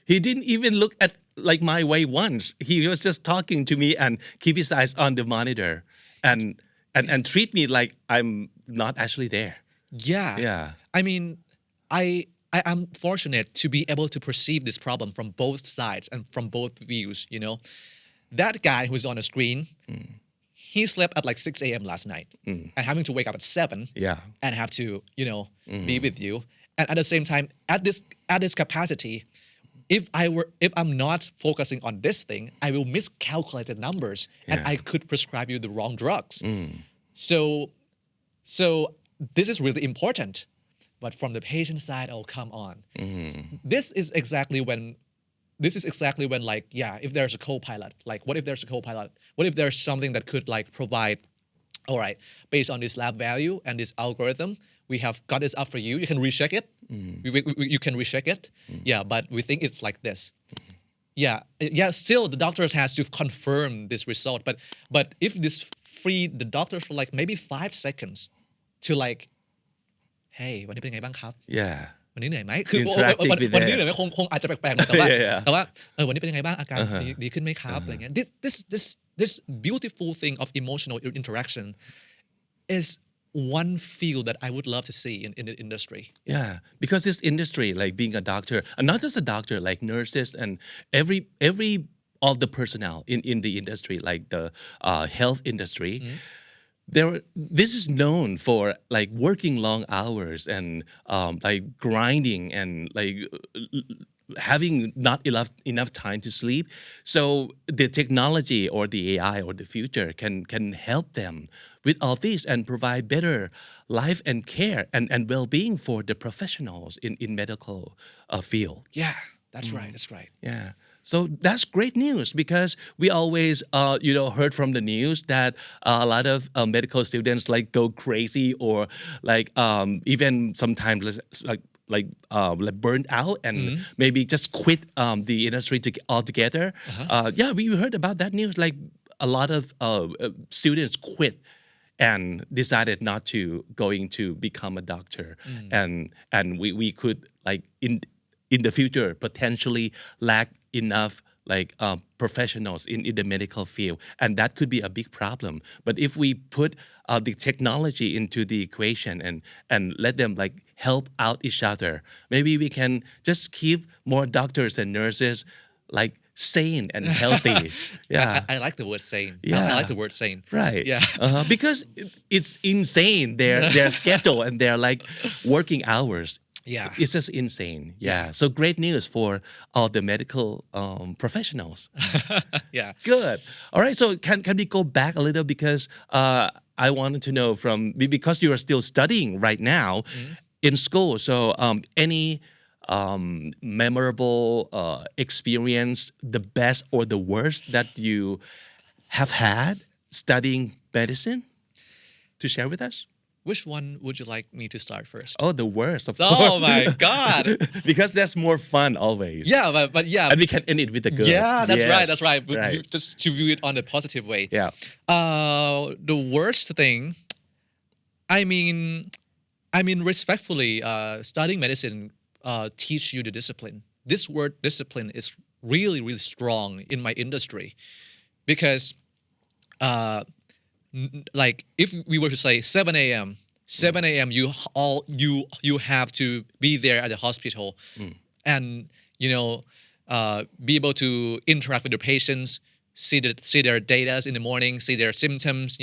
He didn't even look at like my way once. He was just talking to me and keep his eyes on the monitor and treat me like I'm not actually there. Yeah. I mean, I am fortunate to be able to perceive this problem from both sides and from both views, That guy who's on the screen, he slept at like 6 a.m. last night and having to wake up at 7 and have to, be with you. And at the same time, at this capacity, if I'm not focusing on this thing, I will miscalculate the numbers and I could prescribe you the wrong drugs. So this is really important. But from the patient side, oh, come on. This is exactly when like, if there's a co-pilot, like what if there's a co-pilot? What if there's something that could like provide, all right, based on this lab value and this algorithm, we have got this up for you. You can recheck it. You can recheck it. Yeah, but we think it's like this. Yeah. Still, the doctors has to confirm this result. But if this free the doctors for like maybe 5 seconds to like, hey, วันนี้เป็นไงบ้างครับ? Yeah. วันนี้เหนื่อยไหมคือ interacting with วันนี้ them เหนื่อยไหมคงอาจจะแปลกๆหน่อยแต่ว่า Yeah. แต่ว่าวันนี้เป็นยังไงบ้างอาการดีขึ้นไหมครับอะไรเงี้ย this beautiful thing of emotional interaction is one field that I would love to see in the industry. Yeah, because this industry, like being a doctor, and not just a doctor, like nurses and every all the personnel in the industry, like the health industry, this is known for like working long hours and like grinding and like having not enough time to sleep. So the technology or the AI or the future can help them with all this and provide better life and care and well-being for the professionals in medical field. Yeah, that's right. That's right. Yeah. So that's great news because we always, heard from the news that a lot of medical students like go crazy or like even sometimes like burned out and maybe just quit the industry altogether. Yeah, we heard about that news. Like a lot of students quit and decided not to going to become a doctor, and we could like in the future potentially lack enough like professionals in the medical field, and that could be a big problem. But if we put the technology into the equation and let them like help out each other, maybe we can just keep more doctors and nurses like sane and healthy. Yeah, I like the word sane. Yeah. I like the word sane. Right. Yeah. Because it's insane their schedule and their like working hours. Yeah. It's just insane. Yeah. So great news for all the medical professionals. Yeah. Good. All right. So can we go back a little because I wanted to know because you are still studying right now in school. So any memorable experience, the best or the worst that you have had studying medicine to share with us? Which one would you like me to start first? Oh, the worst, of course. Oh my God. Because that's more fun always. Yeah, but yeah. And we can end it with the good. Yeah, that's Yes. right. That's right. Right. Just to view it on the positive way. Yeah. The worst thing, I mean, respectfully, studying medicine teach you the discipline. This word discipline is really, really strong in my industry because like if we were to say 7 a.m. you have to be there at the hospital and be able to interact with the patients, see their data in the morning, see their symptoms.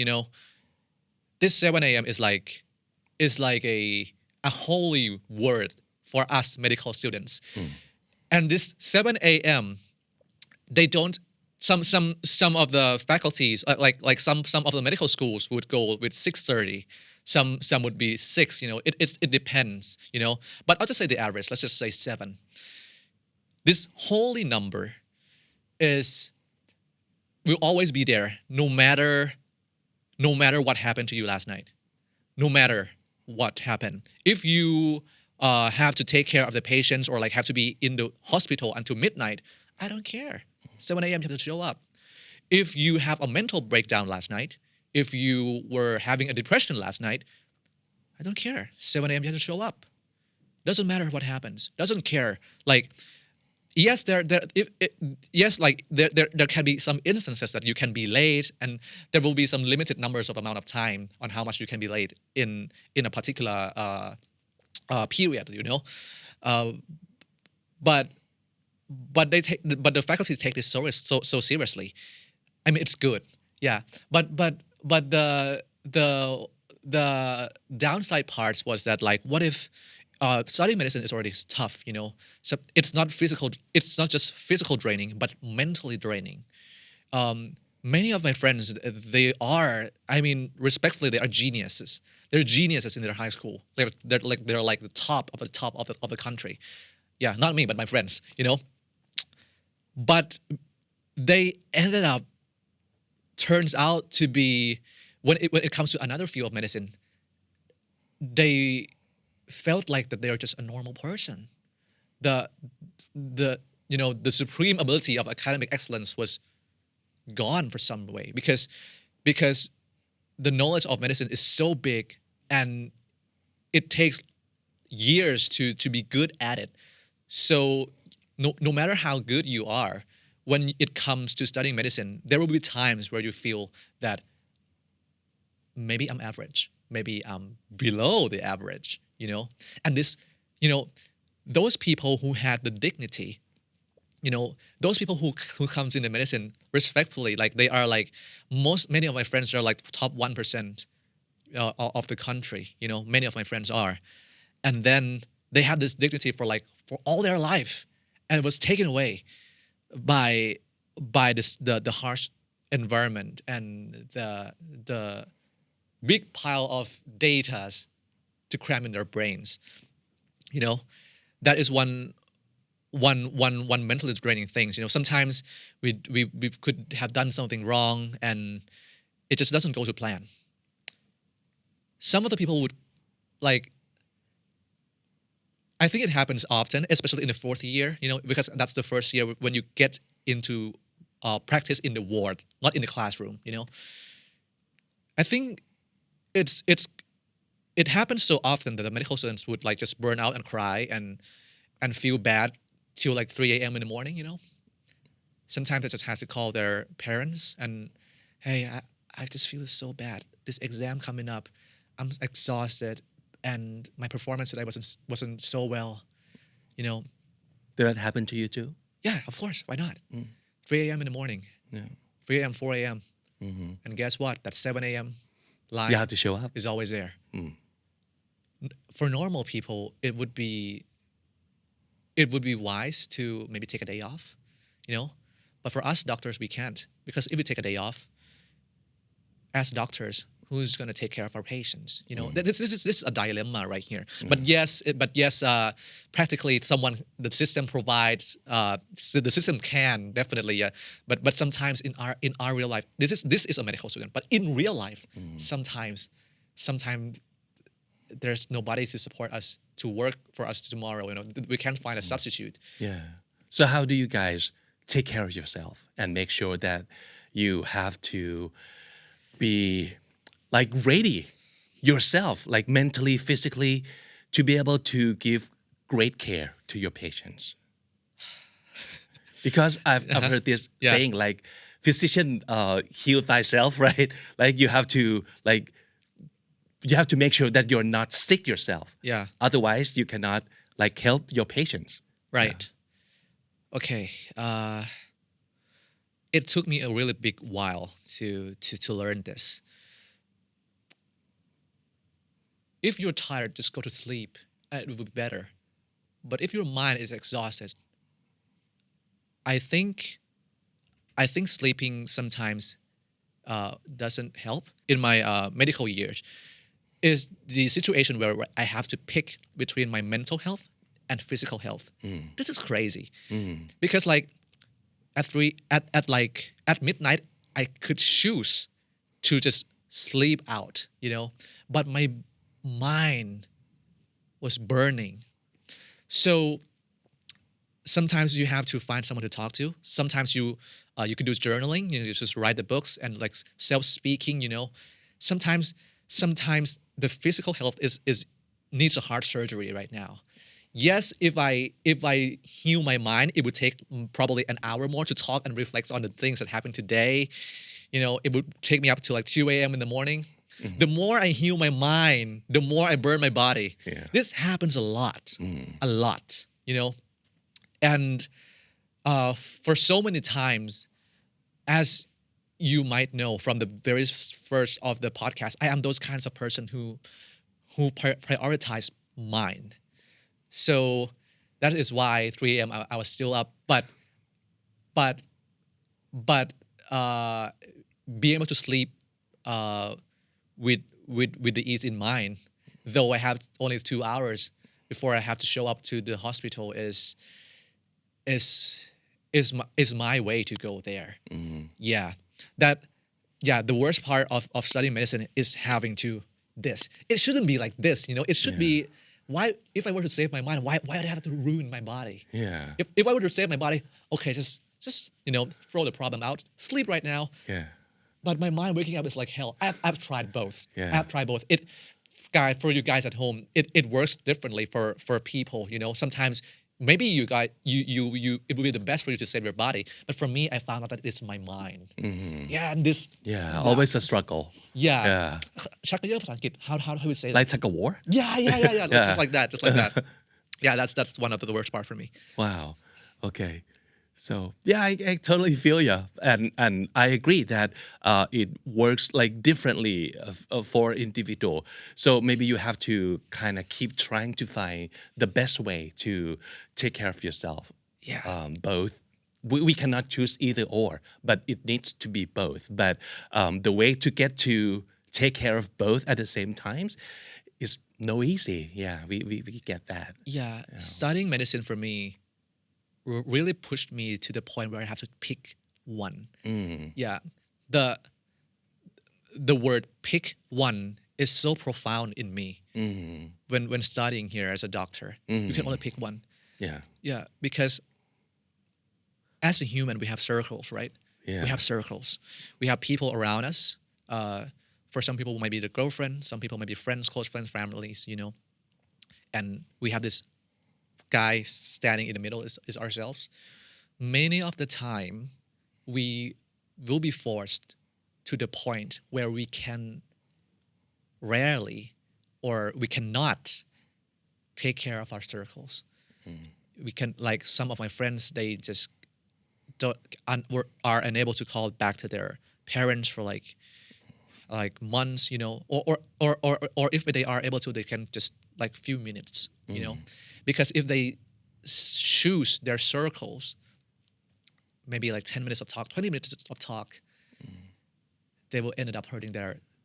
This 7 a.m. is like a holy word for us medical students. And this 7 a.m. they don't. Some of the faculties like some of the medical schools would go with 6:30. Some would be 6. It depends. But I'll just say the average. Let's just say 7. This holy number will always be there, no matter what happened to you last night. No matter what happened. If you have to take care of the patients or like have to be in the hospital until midnight, I don't care. 7 a.m. you have to show up. If you have a mental breakdown last night, if you were having a depression last night, I don't care. 7 a.m. you have to show up. Doesn't matter what happens. Doesn't care. Like, yes, there can be some instances that you can be late, and there will be some limited numbers of amount of time on how much you can be late in a particular period. But the faculty take this so seriously. I mean, it's good, yeah. But the downside parts was that like, what if studying medicine is already tough, So it's not just physical draining, but mentally draining. Many of my friends, they are, I mean, respectfully, they are geniuses. They're geniuses in their high school. They're like the top of the country. Yeah, not me, but my friends, But they ended up, turns out to be, when it comes to another field of medicine, they felt like that they are just a normal person. The supreme ability of academic excellence was gone for some way because the knowledge of medicine is so big and it takes years to be good at it. So no matter how good you are, when it comes to studying medicine, there will be times where you feel that maybe I'm average, maybe I'm below the average, and this, those people who had the dignity, those people who comes into medicine respectfully, like they are like many of my friends are like top 1% of the country, many of my friends are, and then they have this dignity for all their life, and it was taken away by the harsh environment and the big pile of data to cram in their brains. That is one mentally draining things. Sometimes we could have done something wrong and it just doesn't go to plan. Some of the people would I think it happens often, especially in the fourth year, because that's the first year when you get into practice in the ward, not in the classroom, I think it happens so often that the medical students would just burn out and cry and feel bad till 3 a.m. in the morning, Sometimes they just have to call their parents and, hey, I just feel so bad. This exam coming up, I'm exhausted. And my performance today wasn't so well, Did that happen to you too? Yeah, of course. Why not? 3 a.m. in the morning. Yeah. 3 a.m., 4 a.m. Mm-hmm. And guess what? That 7 a.m. line you have to show up. Is always there. For normal people, it would be wise to maybe take a day off, But for us doctors, we can't, because if we take a day off, as doctors, who's going to take care of our patients? This is a dilemma right here. But yes, practically the system provides. The system can definitely. But sometimes in our real life, this is a medical student. But in real life, sometimes there's nobody to support us to work for us tomorrow. We can't find a substitute. Yeah. So how do you guys take care of yourself and make sure that you have to be ready yourself, mentally, physically, to be able to give great care to your patients? Because I've heard this saying, physician, heal thyself, right? You have to make sure that you're not sick yourself. Yeah. Otherwise, you cannot help your patients. Right. Yeah. Okay. It took me a really big while to learn this. If you're tired, just go to sleep. It will be better. But if your mind is exhausted, I think sleeping sometimes doesn't help. In my medical years, is the situation where I have to pick between my mental health and physical health. This is crazy. Because at midnight, I could choose to just sleep out, but my mind was burning. So sometimes you have to find someone to talk to. Sometimes you can do journaling. You just write the books and self-speaking. Sometimes the physical health needs a heart surgery right now. Yes, if I heal my mind, it would take probably an hour more to talk and reflect on the things that happened today. It would take me up to 2 a.m. in the morning. Mm-hmm. The more I heal my mind, the more I burn my body. Yeah. This happens a lot, And for so many times, as you might know from the very first of the podcast, I am those kinds of person who prioritize mind. So that is why 3 a.m. I was still up, but being able to sleep with the ease in mind, though I have only 2 hours before I have to show up to the hospital, is my way to go there. Mm-hmm. The worst part of studying medicine is having to this. It shouldn't be like this, It should be. Why, if I were to save my mind, why would I have to ruin my body? Yeah. If I were to save my body, okay, just throw the problem out, sleep right now. Yeah. But my mind waking up is like hell. I've tried both. Yeah. I've tried both. guys, for you guys at home, it works differently for people. Sometimes maybe you guys it would be the best for you to save your body, but for me, I found out that it's my mind. Yeah, and this. Yeah, always a struggle. Yeah. Yeah. ชักกระเยอะภาษาอังกฤษ how do we say that? Like tug of war? Yeah. Just like that. Yeah, that's one of the worst part for me. Wow. Okay. So yeah, I totally feel you, and I agree that it works like differently for individual. So maybe you have to kind of keep trying to find the best way to take care of yourself. Yeah. Both. We cannot choose either or, but it needs to be both. But the way to get to take care of both at the same times is no easy. Yeah, we get that. Yeah, studying medicine for me really pushed me to the point where I have to pick one. Yeah, the word pick one is so profound in me. When studying here as a doctor, you can only pick one. Yeah, because as a human we have circles, right? We have circles. We have people around us. For some people, it might be the girlfriend. Some people might be friends, close friends, families. And we have this guy standing in the middle is ourselves. Many of the time, we will be forced to the point where we can rarely or we cannot take care of our circles. We can, like some of my friends, they just are unable to call back to their parents for like months, or if they are able to, they can just like few minutes, because if they choose their circles, maybe like 10 minutes of talk, 20 minutes of talk, they will end up hurting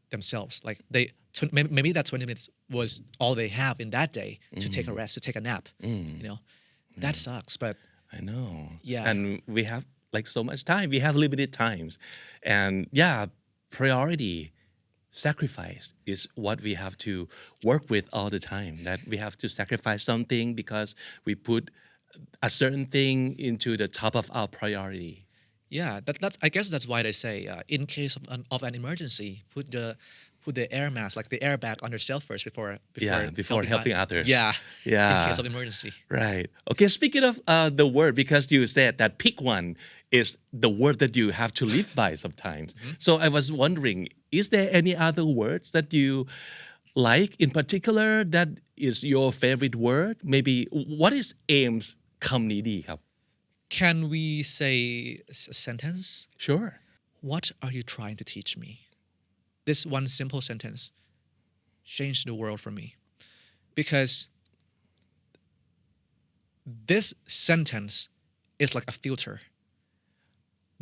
themselves. Like maybe that 20 minutes was all they have in that day to take a rest, to take a nap. That sucks, but I know. Yeah. And we have like so much time. We have limited times, and priority. Sacrifice is what we have to work with all the time, that we have to sacrifice something because we put a certain thing into the top of our priority. Yeah, that I guess that's why they say in case of an emergency, put the air mask, like the airbag on yourself first before helping others. Yeah. In case of emergency. Right. Okay, speaking of the word, because you said that pick one is the word that you have to live by sometimes. So I was wondering, is there any other words that you like in particular that is your favorite word? Maybe what is aim's คำนี้ดีครับ Can we say a sentence? Sure. What are you trying to teach me? This one simple sentence changed the world for me, because this sentence is like a filter.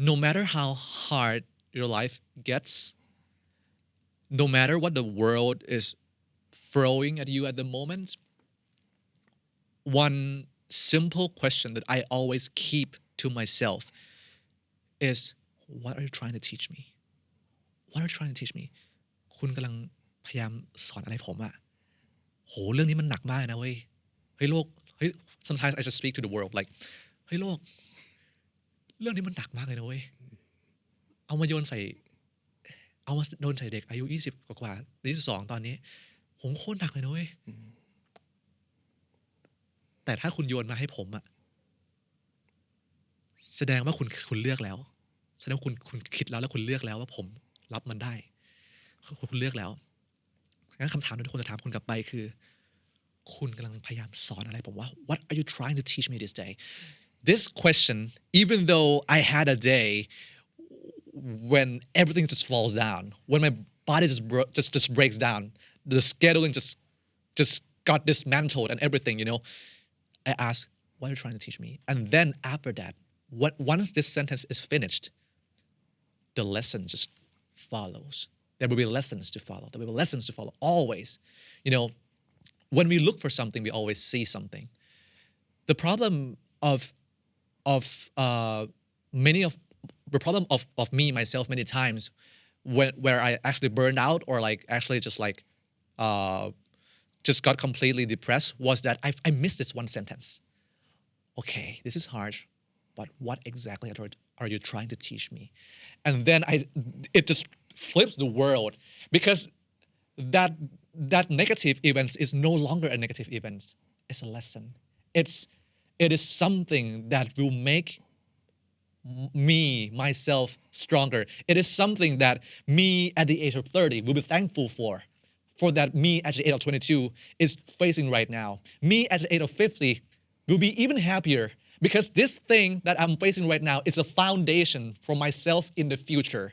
No matter how hard your life gets, no matter what the world is throwing at you at the moment, one simple question that I always keep to myself is, what are you trying to teach me? What are you trying to teach me? คุณกำลังพยายามสอนอะไรผมอะโหเรื่องนี้มันหนักมากนะเว้ยเฮ้ยโลกเฮ้ย sometimes I just speak to the world like เฮ้ยโลกเรื่องนี้มันหนักมากเลยนะเว้ยเอามาโดนใส่เด็กอายุ20กว่า22ตอนนี้ผมโคตรหนักเลยนะเว้ยแต่ถ้าคุณโยนมาให้ผมอะแสดงว่าคุณเลือกแล้วแสดงว่าคุณคิดแล้วคุณเลือกแล้วว่าผมรับมันได้คุณเลือกแล้วงั้นคำถามที่คนจะถามคุณกลับไปคือคุณกำลังพยายามสอนอะไรผมว่า What are you trying to teach me this day? This question, even though I had a day when everything just falls down, when my body just breaks down, the scheduling just got dismantled and everything, I ask, what are you trying to teach me? And then after that, once this sentence is finished, the lesson just follows. There will be lessons to follow. There will be lessons to follow always. When we look for something, we always see something. The problem of me myself many times where I actually burned out or like actually just got completely depressed was that I missed this one sentence. Okay, this is harsh, but what exactly are you trying to teach me? And then it just flips the world, because that negative events is no longer a negative event. It's a lesson. It is something that will make myself stronger. It is something that me at the age of 30 will be thankful for that me at the age of 22 is facing right now. Me at the age of 50 will be even happier because this thing that I'm facing right now is a foundation for myself in the future.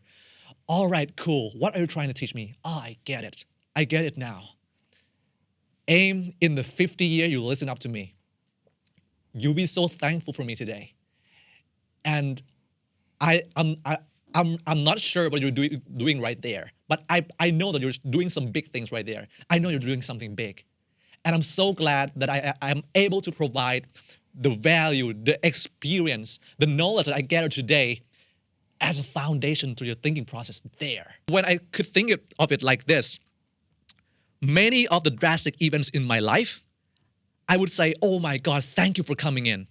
All right, cool. What are you trying to teach me? I get it. I get it now. Aim in the 50 year you listen up to me. You'll be so thankful for me today. And I'm not sure what you're doing right there, but I know that you're doing some big things right there. I know you're doing something big. And I'm so glad that I'm able to provide the value, the experience, the knowledge that I gathered today as a foundation to your thinking process there. When I could think of it like this, many of the drastic events in my life, I would say, oh my God, thank you for coming in.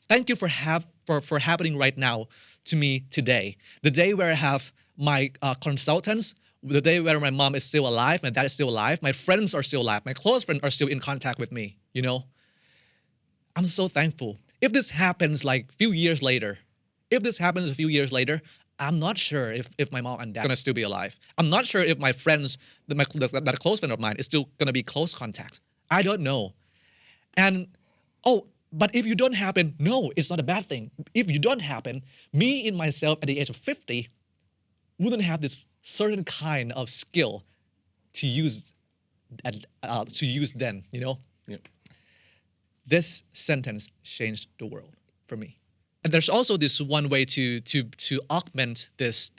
Thank you for happening right now to me today. The day where I have my consultants, the day where my mom is still alive, my dad is still alive, my friends are still alive, my close friends are still in contact with me, you know? I'm so thankful. If this happens like a few years later, I'm not sure if my mom and dad are gonna still be alive. I'm not sure if my friends, that close friend of mine is still gonna be close contact. I don't know. And, but if you don't happen, no, it's not a bad thing. If you don't happen, me in myself at the age of 50 wouldn't have this certain kind of skill to use then, you know? Yep. This sentence changed the world for me. And there's also this one way to augment this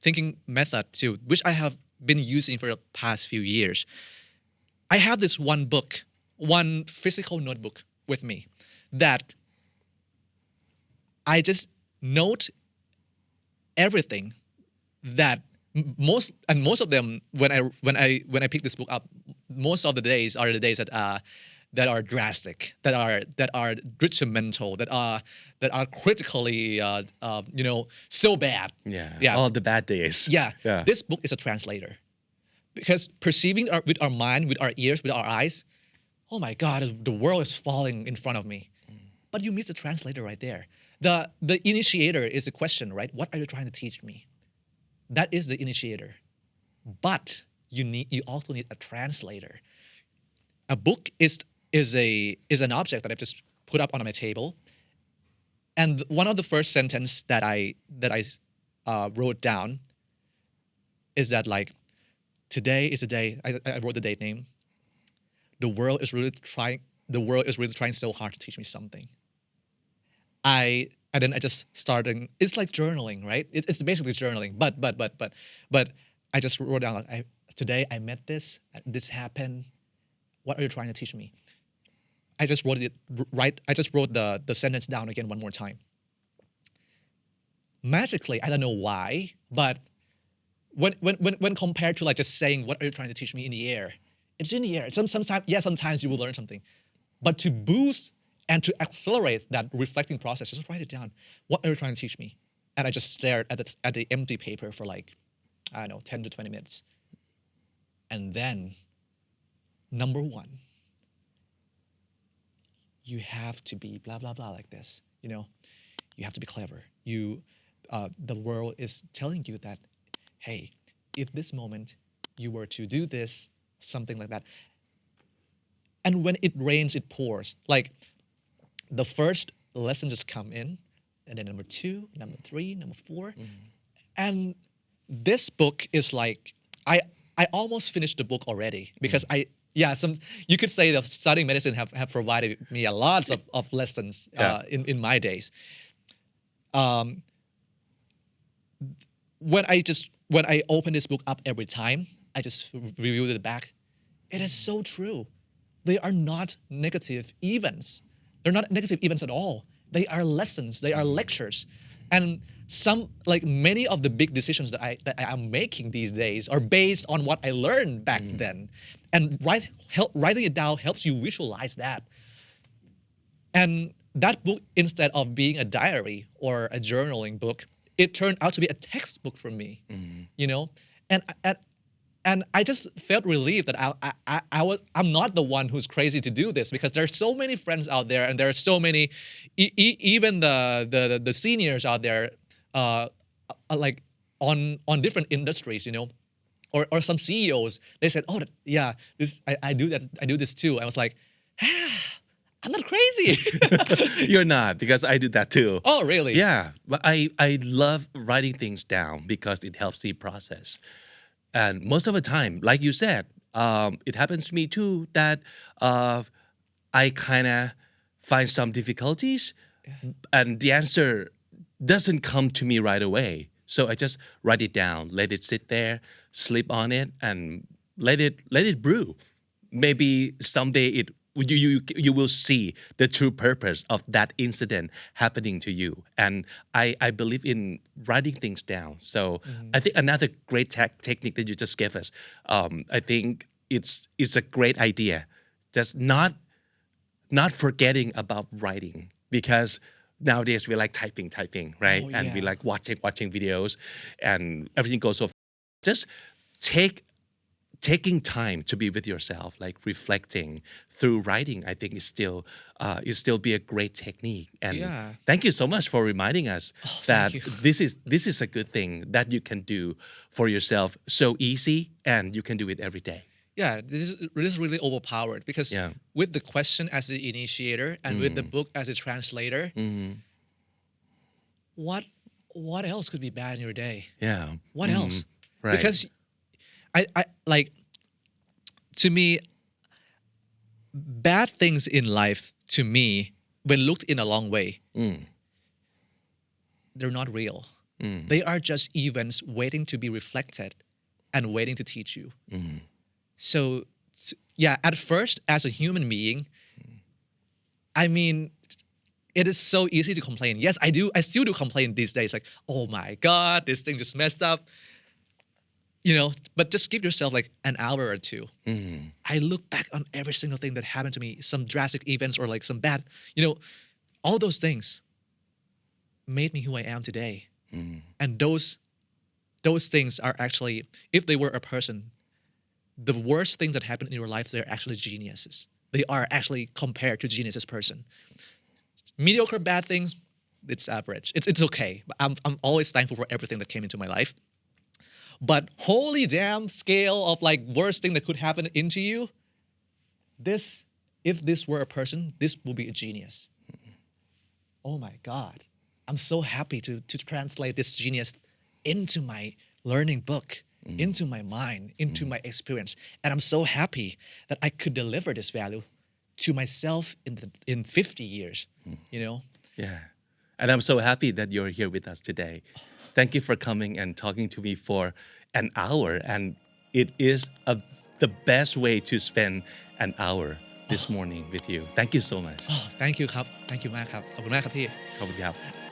thinking method too, which I have been using for the past few years. I have this one physical notebook with me that I just note everything that most of them when I pick this book up, most of the days are the days that are drastic, that are detrimental, that are critically so bad. Yeah. All the bad days. Yeah. This book is a translator. Because perceiving with our mind, with our ears, with our eyes, oh my God, the world is falling in front of me. But you miss the translator right there. The initiator is the question, right? What are you trying to teach me? That is the initiator. But you also need a translator. A book is an object that I've just put up on my table. And one of the first sentence that I wrote down is that like, today is a day, I wrote the date name. The world is really trying so hard to teach me something. And then I just started, it's like journaling, right? It's basically journaling, but I just wrote down, today I met this happened. What are you trying to teach me? I just wrote it right. I just wrote the sentence down again one more time. Magically, I don't know why, but when compared to like just saying, what are you trying to teach me in the air? It's in the air. Sometimes you will learn something. But to boost and to accelerate that reflecting process, just write it down. What are you trying to teach me? And I just stared at the empty paper for like, I don't know, 10 to 20 minutes. And then, number one, you have to be blah, blah, blah like this. You know, you have to be clever. The world is telling you that, hey, if this moment you were to do this, something like that. And when it rains, it pours. Like the first lesson just come in, and then number 2, number 3, number 4. And this book is like, I almost finished the book already because you could say that studying medicine have provided me a lot of lessons in my days. When I open this book up every time, I just reviewed it back. It is so true. They are not negative events. They're not negative events at all. They are lessons. They are lectures. And many of the big decisions that I am making these days are based on what I learned back then. And writing it down helps you visualize that. And that book, instead of being a diary or a journaling book, it turned out to be a textbook for me, you know? And and I just felt relieved that I'm not the one who's crazy to do this because there's so many friends out there and there are so many even the seniors out there like on different industries, you know, or some CEOs. They said, "Oh, yeah, I do that. I do this too." I was like, I'm not crazy. You're not, because I do that too. Oh, really? Yeah, but I love writing things down because it helps the process. And most of the time, like you said, it happens to me too that I kind of find some difficulties, and the answer doesn't come to me right away. So I just write it down, let it sit there, sleep on it, and let it brew. Maybe someday you will see the true purpose of that incident happening to you. And I believe in writing things down. So I think another great technique that you just gave us, I think it's a great idea. Just not forgetting about writing, because nowadays we like typing, right? Oh, and yeah. we like watching videos, and everything goes so fast. Just taking time to be with yourself, like reflecting through writing, I think is still be a great technique. And Yeah. thank you so much for reminding us that you. this is a good thing that you can do for yourself, so easy, and you can do it every day. Yeah, this is really overpowered because Yeah. with the question as the initiator and with the book as a translator, what else could be bad in your day? Yeah. What else? Right. Because I like, to me, bad things in life, to me, when looked in a long way, they're not real. They are just events waiting to be reflected and waiting to teach you. So, yeah, at first, as a human being, I mean, it is so easy to complain. Yes, I do. I still do complain these days. Like, oh my God, this thing just messed up. You know, but just give yourself like an hour or two. I look back on every single thing that happened to me, some drastic events or like some bad, you know, all those things made me who I am today. And those things are actually, if they were a person, the worst things that happen in your life, they're actually geniuses. They are actually compared to geniuses person. Mediocre bad things, it's average. It's okay. But I'm always thankful for everything that came into my life. But holy damn scale of like worst thing that could happen into you, if this were a person, this would be a genius. Oh my God. I'm so happy to translate this genius into my learning book, into my mind, into my experience. And I'm so happy that I could deliver this value to myself in 50 years, you know? Yeah. And I'm so happy that you're here with us today. Thank you for coming and talking to me for an hour. And it is the best way to spend an hour this morning with you. Thank you so much. Oh, thank you ครับ thank you มากครับ ขอบคุณมากครับพี่ ขอบคุณครับ